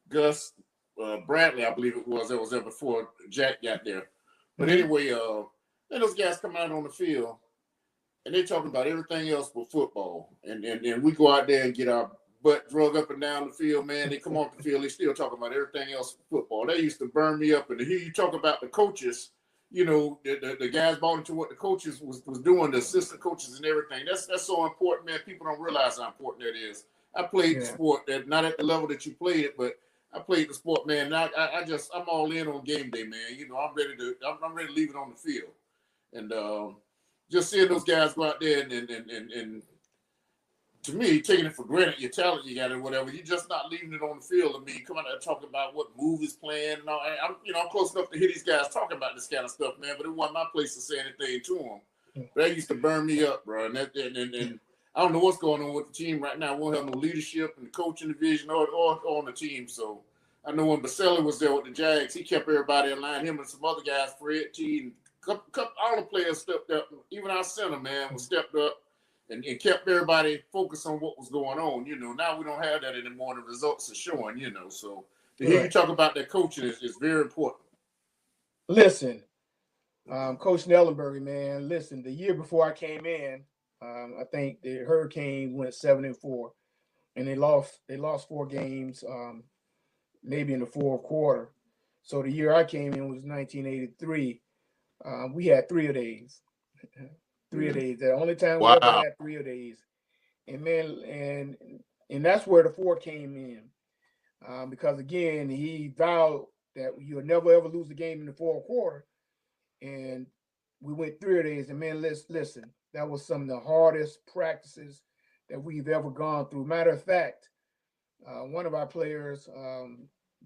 Gus Bradley, I believe it was. That was there before Jack got there. But anyway, then those guys come out on the field, and they talking about everything else but football. And we go out there and get our butt drug up and down the field, man. They come off the field, they still talking about everything else but football. They used to burn me up. And to hear you talk about the coaches, the guys bought into what the coaches was doing, the assistant coaches and everything. That's so important, man. People don't realize how important that is. I played the sport, that not at the level that you played it, but I played the sport, man. And I'm all in on game day, man. I'm ready to leave it on the field. And just seeing those guys go out there and to me, taking it for granted, your talent you got or whatever, you're just not leaving it on the field. I mean, you come out there talking about what move is playing and all. I'm close enough to hear these guys talking about this kind of stuff, man. But it wasn't my place to say anything to them. But that used to burn me up, bro. And I don't know what's going on with the team right now. We won't have no leadership in the coaching division or on the team. So I know when Baselli was there with the Jags, he kept everybody in line. Him and some other guys, Fred T, and all the players stepped up. Even our center, man, was stepped up. And kept everybody focused on what was going on. Now we don't have that anymore. The results are showing, So to hear you talk about that coaching is very important. Listen, Coach Nellenberry, man, listen, the year before I came in, I think the Hurricane went 7-4. and they lost 4 games, maybe in the fourth quarter. So the year I came in was 1983. We had 3-a-days. 3-a-days. The only time we ever had 3-a-days. And man, and that's where the 4 came in. Because again, he vowed that you'll never ever lose a game in the fourth quarter. And we went 3-a-days. And man, listen, that was some of the hardest practices that we've ever gone through. Matter of fact, one of our players,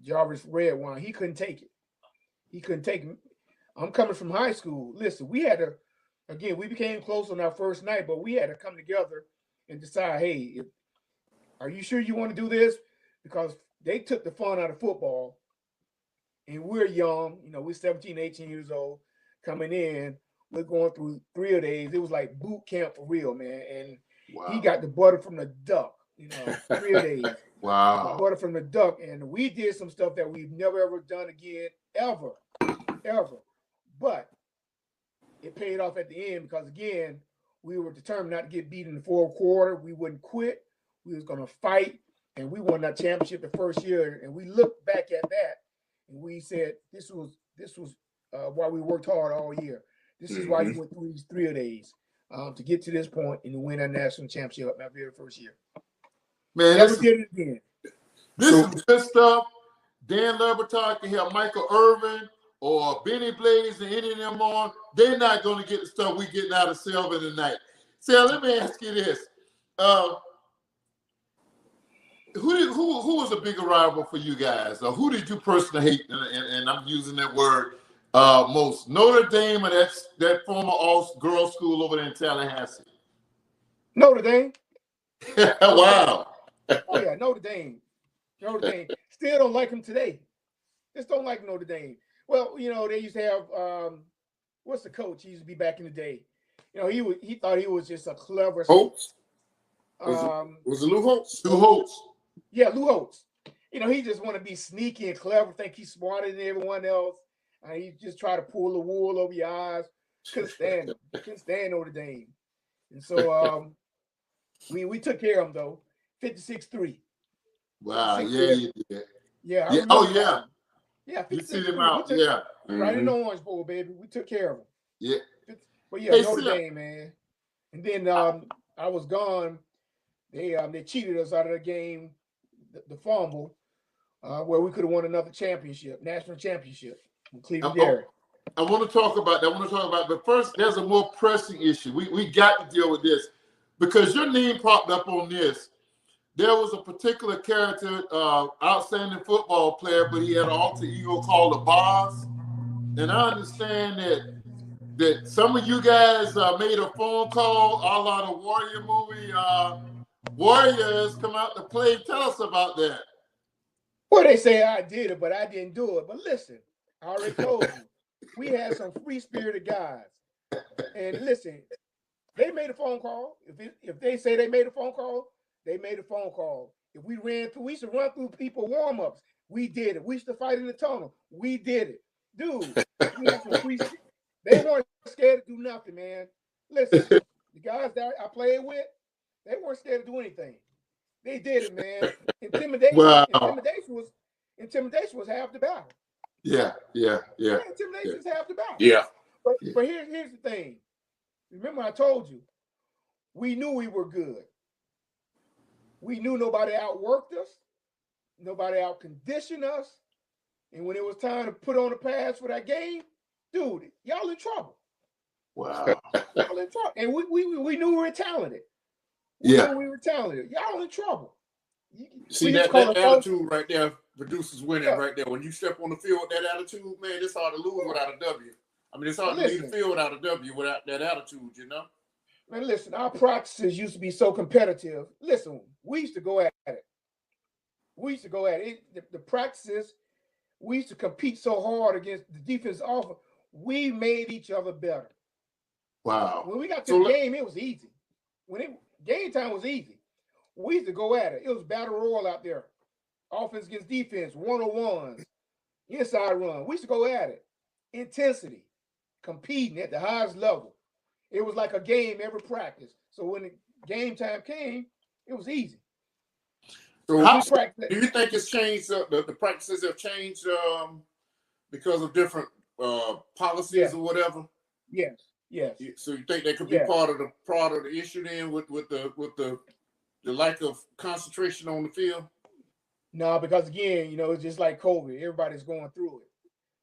Jarvis Redwine, he couldn't take it. He couldn't take it. I'm coming from high school. Listen, we had to, again, we became close on our first night, but we had to come together and decide, hey, are you sure you want to do this? Because they took the fun out of football, and we're young. You know, we're 17, 18 years old coming in. We're going through 3-a-days. It was like boot camp for real, man. And he got the butter from the duck, you know, 3-a-days. Wow. The butter from the duck. And we did some stuff that we've never, ever done again, ever. But it paid off at the end because, again, we were determined not to get beat in the fourth quarter. We wouldn't quit. We was going to fight, and we won that championship the first year. And we looked back at that, and we said, this was why we worked hard all year. This is why you went through these 3-a-days to get to this point and to win our national championship my very first year. Man, never did it again. This is good stuff. Dan Lebertard can help Michael Irvin or Benny Blaze and any of them on. They're not going to get the stuff we getting out of Selwyn tonight. Sel, let me ask you this. Who was a bigger rival for you guys? Or who did you personally hate, and I'm using that word most? Notre Dame or that former all-girls school over there in Tallahassee? Notre Dame. Wow. Oh, yeah, Notre Dame. Notre Dame. Still don't like him today. Just don't like Notre Dame. Well, you know, they used to have, what's the coach? He used to be back in the day. You know, he thought he was just a clever. Holtz? Was it Lou Holtz? Lou Holtz. Yeah, Lou Holtz. You know, he just want to be sneaky and clever, think he's smarter than everyone else. And he just try to pull the wool over your eyes. Couldn't stand him. Couldn't stand Notre Dame. And so we took care of him, though. 56-3. Wow, yeah, you did. Yeah. Oh, yeah. Yeah, you see them out, yeah. Right in the Orange Bowl, baby. We took care of them. Yeah. But yeah, Notre Dame, man. And then I was gone. They cheated us out of the game, the fumble, where we could have won another championship, national championship with Cleveland Dairy. I want to talk about that. But first, there's a more pressing issue. We got to deal with this because your name popped up on this. There was a particular character, outstanding football player, but he had an alter ego called the Boss. And I understand that some of you guys made a phone call a la the Warrior movie. Warriors come out to play. Tell us about that. Well, they say I did it, but I didn't do it. But listen, I already told you, we had some free-spirited guys. And listen, they made a phone call. If they say they made a phone call, they made a phone call. If we used to run through people warm-ups. We did it. We used to fight in the tunnel. We did it. Dude, they weren't scared to do nothing, man. Listen, the guys that I played with, they weren't scared to do anything. They did it, man. Intimidation was half the battle. Yeah. Intimidation is half the battle. Yeah. But here's the thing. Remember I told you, we knew we were good. We knew nobody outworked us. Nobody outconditioned us. And when it was time to put on the pads for that game, dude, y'all in trouble. Wow. Y'all in trouble. And we knew we were talented. We were talented. Y'all in trouble. See, that attitude right there produces winning right there. When you step on the field with that attitude, man, it's hard to lose without a W. I mean, it's hard to leave the field without a W without that attitude, you know? Man, listen, our practices used to be so competitive. Listen, we used to go at it. The practices, we used to compete so hard against the defense offense. We made each other better. Wow. When we got to the game, it was easy. Game time was easy. We used to go at it. It was battle royal out there. Offense against defense, one-on-ones, inside run. We used to go at it. Intensity, competing at the highest level. It was like a game every practice. So when the game time came, it was easy. So How- do you think it's changed? The practices have changed because of different policies or whatever. Yes. So you think that could be part of the issue then with the lack of concentration on the field? No, because again, it's just like COVID. Everybody's going through it.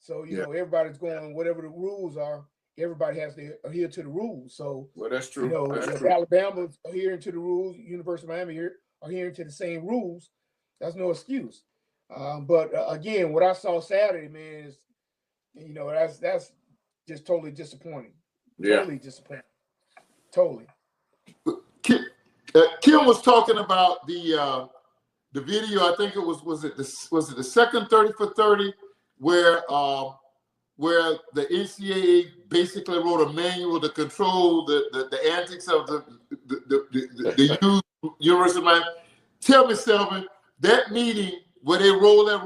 So everybody's going whatever the rules are. Everybody has to adhere to the rules. So well, that's true. If Alabama's adhering to the rules, University of Miami adhering to the same rules, that's no excuse. But again, what I saw Saturday, man, is that's just totally disappointing. Yeah. Totally disappointing. Totally. Kim was talking about the video. I think it was it the second 30 for 30 where the NCAA basically wrote a manual to control the antics of the youth, University of Miami. Tell me, Selwyn, that meeting where they rolled that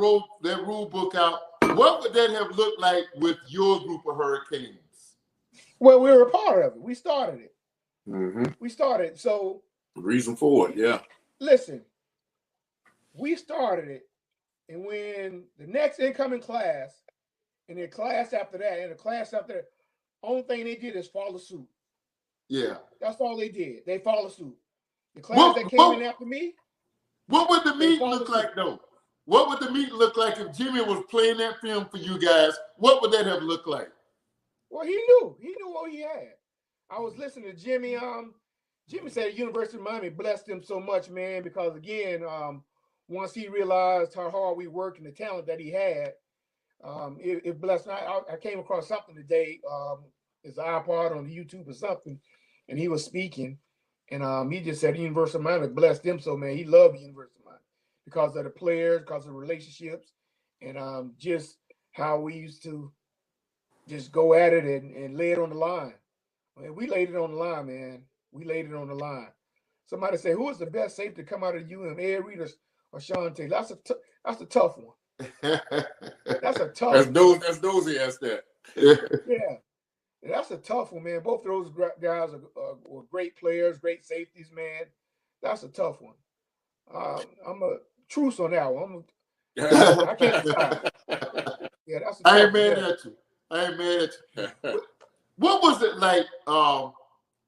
rule book out, what would that have looked like with your group of Hurricanes? Well, we were a part of it. We started it. Mm-hmm. We started. So the reason for it, yeah. Listen, we started it, and when the next incoming class, and the class after that, and the class after that, only thing they did is follow suit. Yeah. That's all they did. They follow suit. The class that came in after me. What would the meeting look like, though? What would the meeting look like if Jimmy was playing that film for you guys? What would that have looked like? Well, he knew what he had. I was listening to Jimmy. Jimmy said the University of Miami blessed him so much, man, because again, once he realized how hard we worked and the talent that he had, it blessed. I came across something today. It's an iPod on YouTube or something, and he was speaking, and he just said the University of Miami blessed him so, man. He loved the University of Miami because of the players, because of the relationships, and just how we used to just go at it and lay it on the line. Man, we laid it on the line, man. We laid it on the line. Somebody say, who is the best safety to come out of UM, Ed Reed or Sean Taylor? That's a tough one. That's a tough one. That's Dozell asked that. Yeah. That's a tough one, man. Both of those guys were great players, great safeties, man. That's a tough one. I'm a truce on that one. I can't decide. Yeah, that's a tough I ain't mad one. at you. I ain't mad at you. What was it like?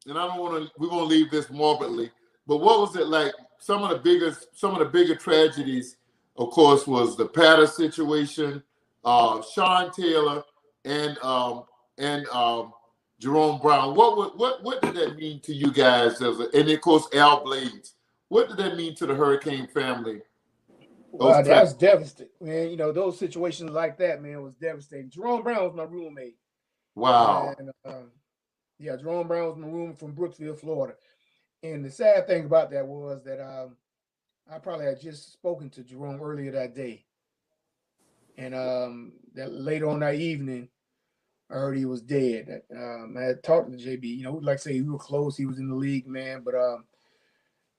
And we won't leave this morbidly, but what was it like? Some of the bigger tragedies, of course, was the Patter situation, Sean Taylor, and Jerome Brown. What did that mean to you guys? And of course, Al Blades. What did that mean to the Hurricane family? Wow, that's devastating, man. Those situations like that, man, was devastating. Jerome Brown was my roommate. Wow. And, Jerome Brown was my roommate from Brooksville, Florida. And the sad thing about that was that I probably had just spoken to Jerome earlier that day. And that later on that evening, I heard he was dead. I had talked to JB. Like I say, we were close. He was in the league, man. But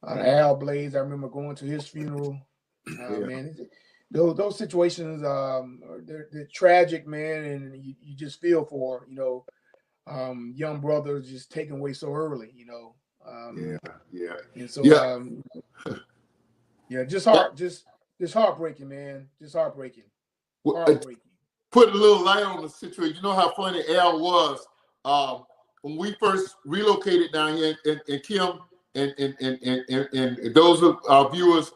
Al Blades, I remember going to his funeral. Man, those situations, they're tragic, man, and you just feel for young brothers just taken away so early, And so, just heartbreaking, man, just heartbreaking. Put a little light on the situation. You know how funny Al was when we first relocated down here, and Kim and those of our viewers.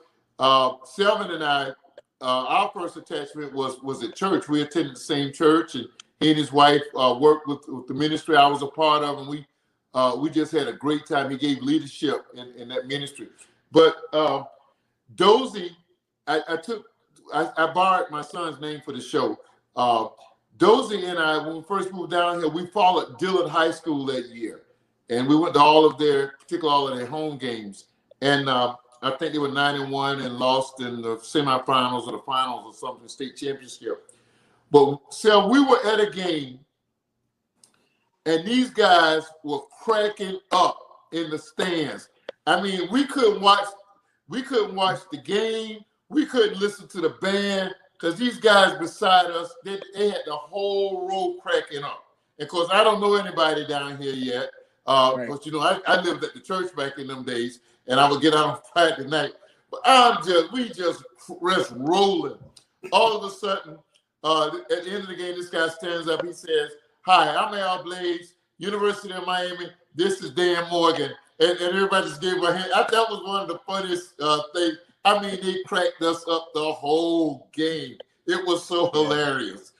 Selwyn and I, our first attachment was at church. We attended the same church, and he and his wife worked with the ministry I was a part of, and we just had a great time. He gave leadership in that ministry. But Dozy, I borrowed my son's name for the show. Dozy and I, when we first moved down here, we followed Dillard High School that year, and we went to particularly all of their home games, and I think they were 9-1 and lost in the semifinals or the finals or something, state championship. But so we were at a game, and these guys were cracking up in the stands. I mean, we couldn't watch the game. We couldn't listen to the band because these guys beside us, they had the whole row cracking up. And of course, I don't know anybody down here yet. Right. But I lived at the church back in them days. And I would get out on Friday night. we just rolling. All of a sudden, at the end of the game, this guy stands up. He says, "Hi, I'm Al Blades, University of Miami. This is Dan Morgan." And everybody just gave him a hand. That was one of the funniest things. I mean, they cracked us up the whole game. It was so hilarious.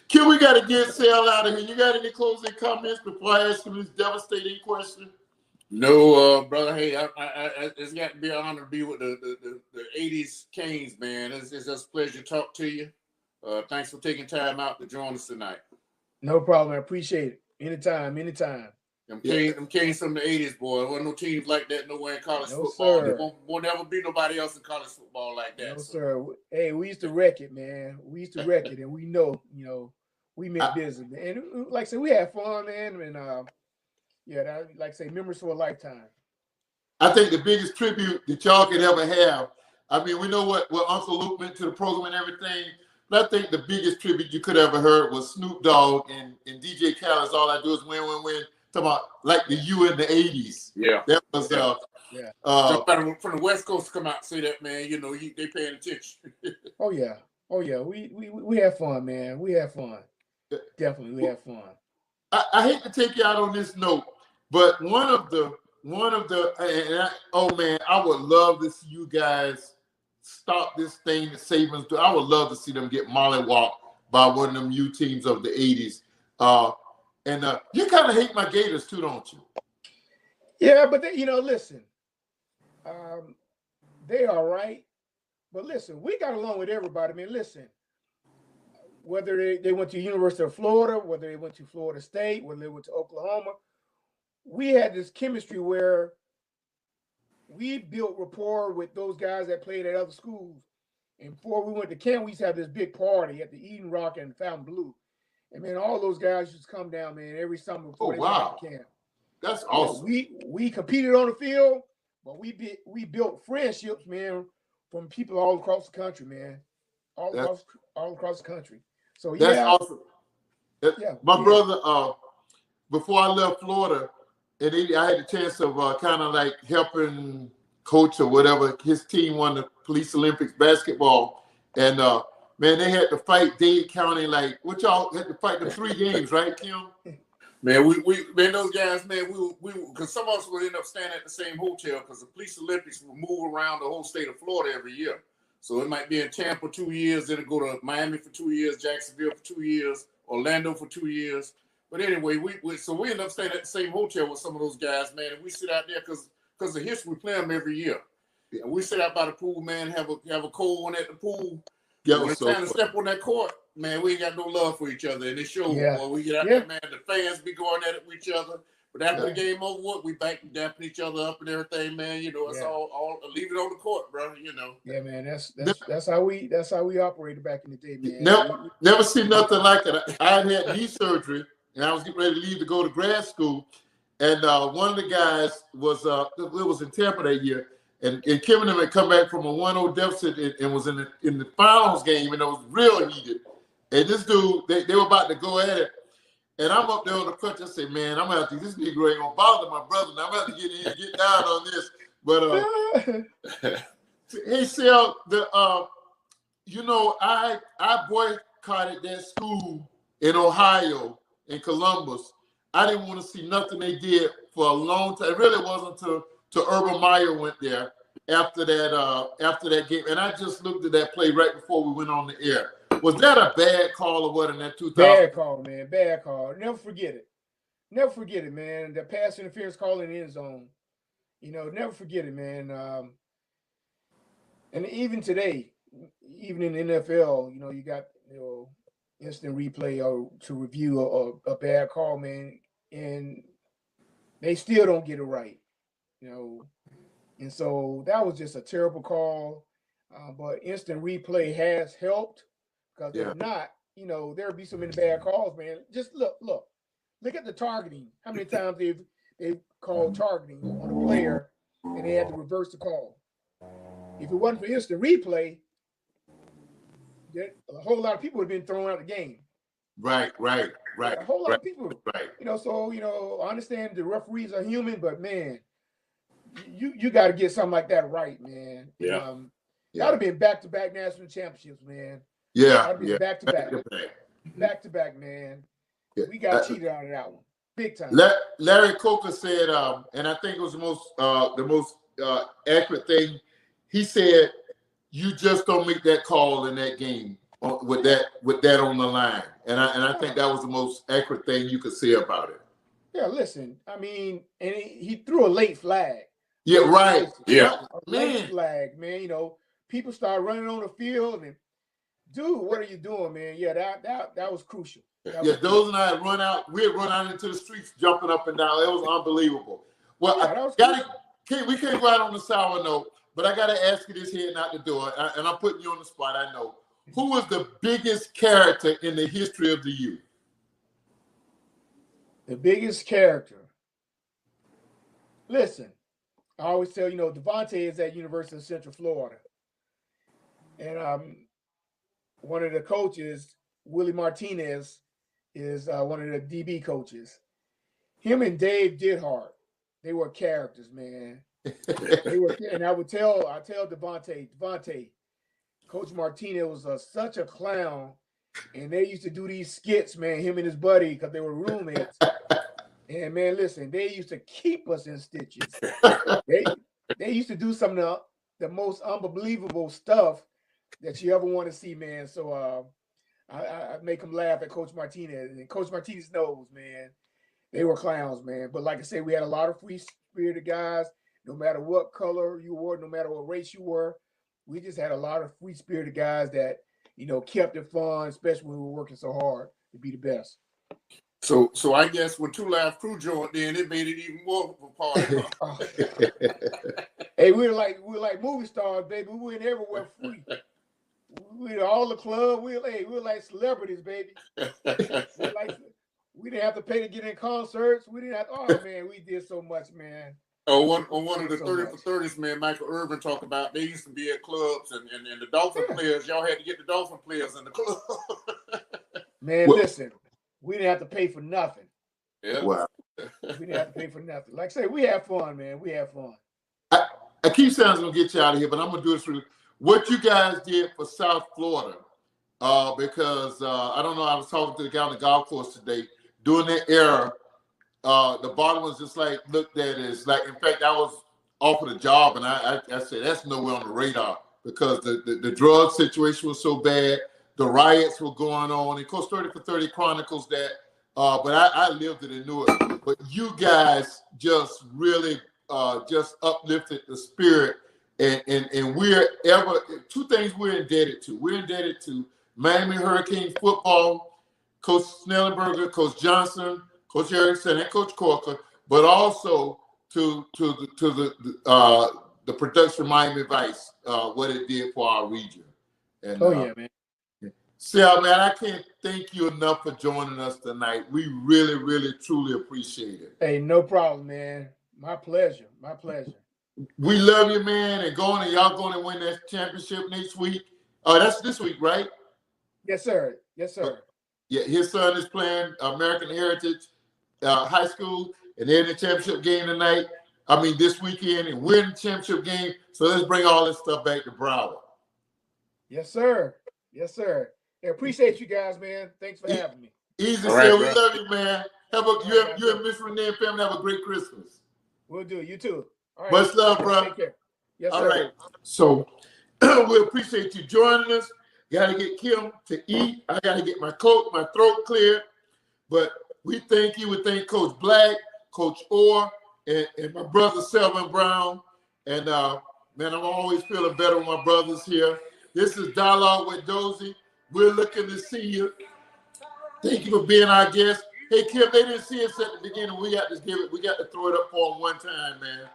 Kim, we got to get Sal out of here. You got any closing comments before I ask him this devastating question? No, brother. Hey, it's got to be an honor to be with the 80s Canes, man. It's just a pleasure to talk to you. Thanks for taking time out to join us tonight. No problem. I appreciate it. Anytime. Them Canes from the 80s, boy. There wasn't no teams like that nowhere in college football. Sir. There won't never be nobody else in college football like that. No, sir. Hey, we used to wreck it, man. We used to wreck it, and we know, we meant business. And like I said, we had fun, man. And like I say, memories for a lifetime. I think the biggest tribute that y'all could ever have. I mean, we know what Uncle Luke meant to the program and everything. But I think the biggest tribute you could ever heard was Snoop Dogg and DJ Khaled's "All I Do Is Win, Win, Win." Talking about like the U in the 80s. Yeah. That was from the West Coast to come out and say that, man, they paying attention. Oh yeah. We had fun, man. We had fun. Definitely, we had fun. I hate to take you out on this note, but one of the I would love to see you guys stop this thing that Saban's do. I would love to see them get mollywopped by one of them U teams of the 80s. And you kind of hate my Gators too, don't you? Yeah, but listen, they are right. But listen, we got along with everybody. I mean, listen, whether they went to University of Florida, whether they went to Florida State, whether they went to Oklahoma, we had this chemistry where we built rapport with those guys that played at other schools. And before we went to camp, we used to have this big party at the Eden Rock and Fountain Blue. And man, all those guys used to come down, man, every summer before they went to camp. That's awesome. We competed on the field, but we built friendships, man, from people all across the country, man. All across the country. So that's awesome. My brother, before I left Florida, and I had the chance of kind of like helping coach or whatever. His team won the Police Olympics basketball, and man, they had to fight Dade County. Like, what y'all had to fight the 3 games, right, Kim? Man, those guys, man, we because some of us would end up staying at the same hotel because the Police Olympics will move around the whole state of Florida every year. So it might be in Tampa 2 years, then it'll go to Miami for 2 years, Jacksonville for 2 years, Orlando for 2 years. But anyway, we end up staying at the same hotel with some of those guys, man, and we sit out there because of history. We play them every year, and we sit out by the pool, man, have a cold one at the pool. Yeah, when it's time to step on that court, man, we ain't got no love for each other, and it shows. Boy, we get out there, man, the fans be going at it with each other. But after the game over, we back dapping each other up and everything, man. It's all leave it on the court, brother. Yeah, man, that's how we operated back in the day, man. Never seen nothing like it. I had knee surgery, and I was getting ready to leave to go to grad school. And one of the guys was in Tampa that year, and Kim and them had come back from a 1-0 deficit and was in the finals game, and it was real heated. And this dude, they were about to go at it. And I'm up there on the crutch. I say, man, I'm gonna have to. This Negro ain't gonna bother my brother. Now I'm gonna have to get in and get down on this. But hey, Sal, I boycotted that school in Ohio, in Columbus. I didn't want to see nothing they did for a long time. It really wasn't until Urban Meyer went there after that game. And I just looked at that play right before we went on the air. Was that a bad call or what in that 2000? Bad call, man. Bad call. Never forget it. Never forget it, man. The pass interference call in the end zone. Never forget it, man. And even today, even in the NFL, you got instant replay or to review a bad call, man, and they still don't get it right. And so that was just a terrible call. But instant replay has helped. Because if not, there'll be so many bad calls, man. Just look at the targeting. How many times they've called targeting on a player and they had to reverse the call. If it wasn't for instant replay, a whole lot of people would have been thrown out of the game. Right. A whole lot of people. Right. So I understand the referees are human, but man, you got to get something like that right, man. Yeah. That'd have been back-to-back national championships, man. Yeah. That'd be back-to-back, man. Yeah. We got cheated out of that one, big time. Larry Coker said, and I think it was the most accurate thing. He said, "You just don't make that call in that game with that on the line," and I think that was the most accurate thing you could say about it. Yeah, listen, I mean, and he threw a late flag. Yeah, right. Yeah, a late flag, man. You know, people start running on the field, and dude, what are you doing, man? Yeah, that was crucial. Those and I run out. We had run out into the streets, jumping up and down. It was unbelievable. Well, we can't go out on the sour note, but I got to ask you this heading out the door, and I'm putting you on the spot. I know. Who was the biggest character in the history of the U? The biggest character. Listen, I always tell Devontae is at University of Central Florida, and one of the coaches, Willie Martinez, is one of the DB coaches. Him and Dave Dithart, they were characters, man. They were, and I tell Devontae, Coach Martinez was such a clown, and they used to do these skits, man. Him and his buddy, because they were roommates. And man, listen, they used to keep us in stitches. They used to do some of the most unbelievable stuff that you ever want to see, man. So I make them laugh at Coach Martinez, and Coach Martinez knows, man, they were clowns, man. But like I said, we had a lot of free-spirited guys. No matter what color you were, no matter what race you were, we just had a lot of free-spirited guys that kept it fun, especially when we were working so hard to be the best. So I guess when Two Live Crew joined in, it made it even more of a party. Hey, we were like movie stars, baby. We went everywhere free. We were all the club. We were like celebrities, baby. We didn't have to pay to get in concerts. We didn't have. Oh man, we did so much, man. On one of the 30 for 30s, man, Michael Irvin talked about they used to be at clubs and the Dolphin players, y'all had to get the Dolphin players in the club. Man, listen, we didn't have to pay for nothing. Yeah. Wow. We didn't have to pay for nothing. Like I say, we have fun, man. We have fun. I keep saying I'm going to get you out of here, but I'm going to do this for you. What you guys did for South Florida, because I don't know, I was talking to the guy on the golf course today. During that era, the bottom was just like looked at as like, in fact, I was offered a job, and I said that's nowhere on the radar because the drug situation was so bad, the riots were going on. And of course, 30 for 30 chronicles that, but I lived it and knew it. But you guys just really just uplifted the spirit, and we're two things we're indebted to. We're indebted to Miami Hurricanes football, Coach Snellenberger, Coach Johnson, Coach Erickson, and Coach Corker, but also to the production of Miami Vice, what it did for our region. And, yeah, man. Sal, man, I can't thank you enough for joining us tonight. We really, really, truly appreciate it. Hey, no problem, man. My pleasure. My pleasure. We love you, man, and y'all going to win that championship next week. That's this week, right? Yes, sir. Yes, sir. Yeah, his son is playing American Heritage High School, and they're in the championship game tonight. I mean, this weekend, and we're in the championship game. So let's bring all this stuff back to Broward. Yes, sir. Yes, sir. I appreciate you guys, man. Thanks for having me. Easy, right, we love you, man. You and Miss Renee and family have a great Christmas. We'll do. You too. All right. Much love, bro. Take care. Yes, all sir. Right. So we appreciate you joining us. Got to get Kim to eat. I got to get my throat cleared. But we thank you. We thank Coach Black, Coach Orr, and my brother Selwyn Brown. And man, I'm always feeling better with my brothers here. This is Dialogue with Dozy. We're looking to see you. Thank you for being our guest. Hey, Kim, they didn't see us at the beginning. We got to throw it up for them one time, man.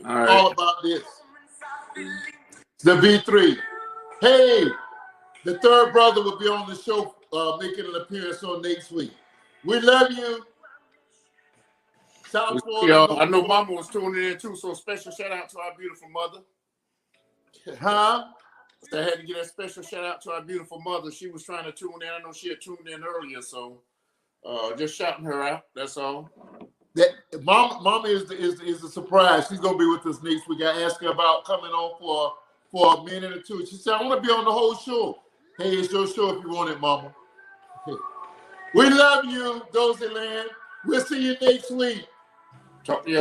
All right. All about this. The B3. Hey, the third brother will be on the show, making an appearance on next week. We love you. South Florida. I know Mama was tuning in too, so a special shout out to our beautiful mother. Huh? I had to get a special shout out to our beautiful mother. She was trying to tune in. I know she had tuned in earlier, so just shouting her out. That's all. That Mama is a surprise. She's gonna be with us next week. I asked her about coming on for a minute or two. She said, "I want to be on the whole show." Hey, it's your show if you want it, Mama. Okay. We love you, Dozell. We'll see you next week. Talk to you.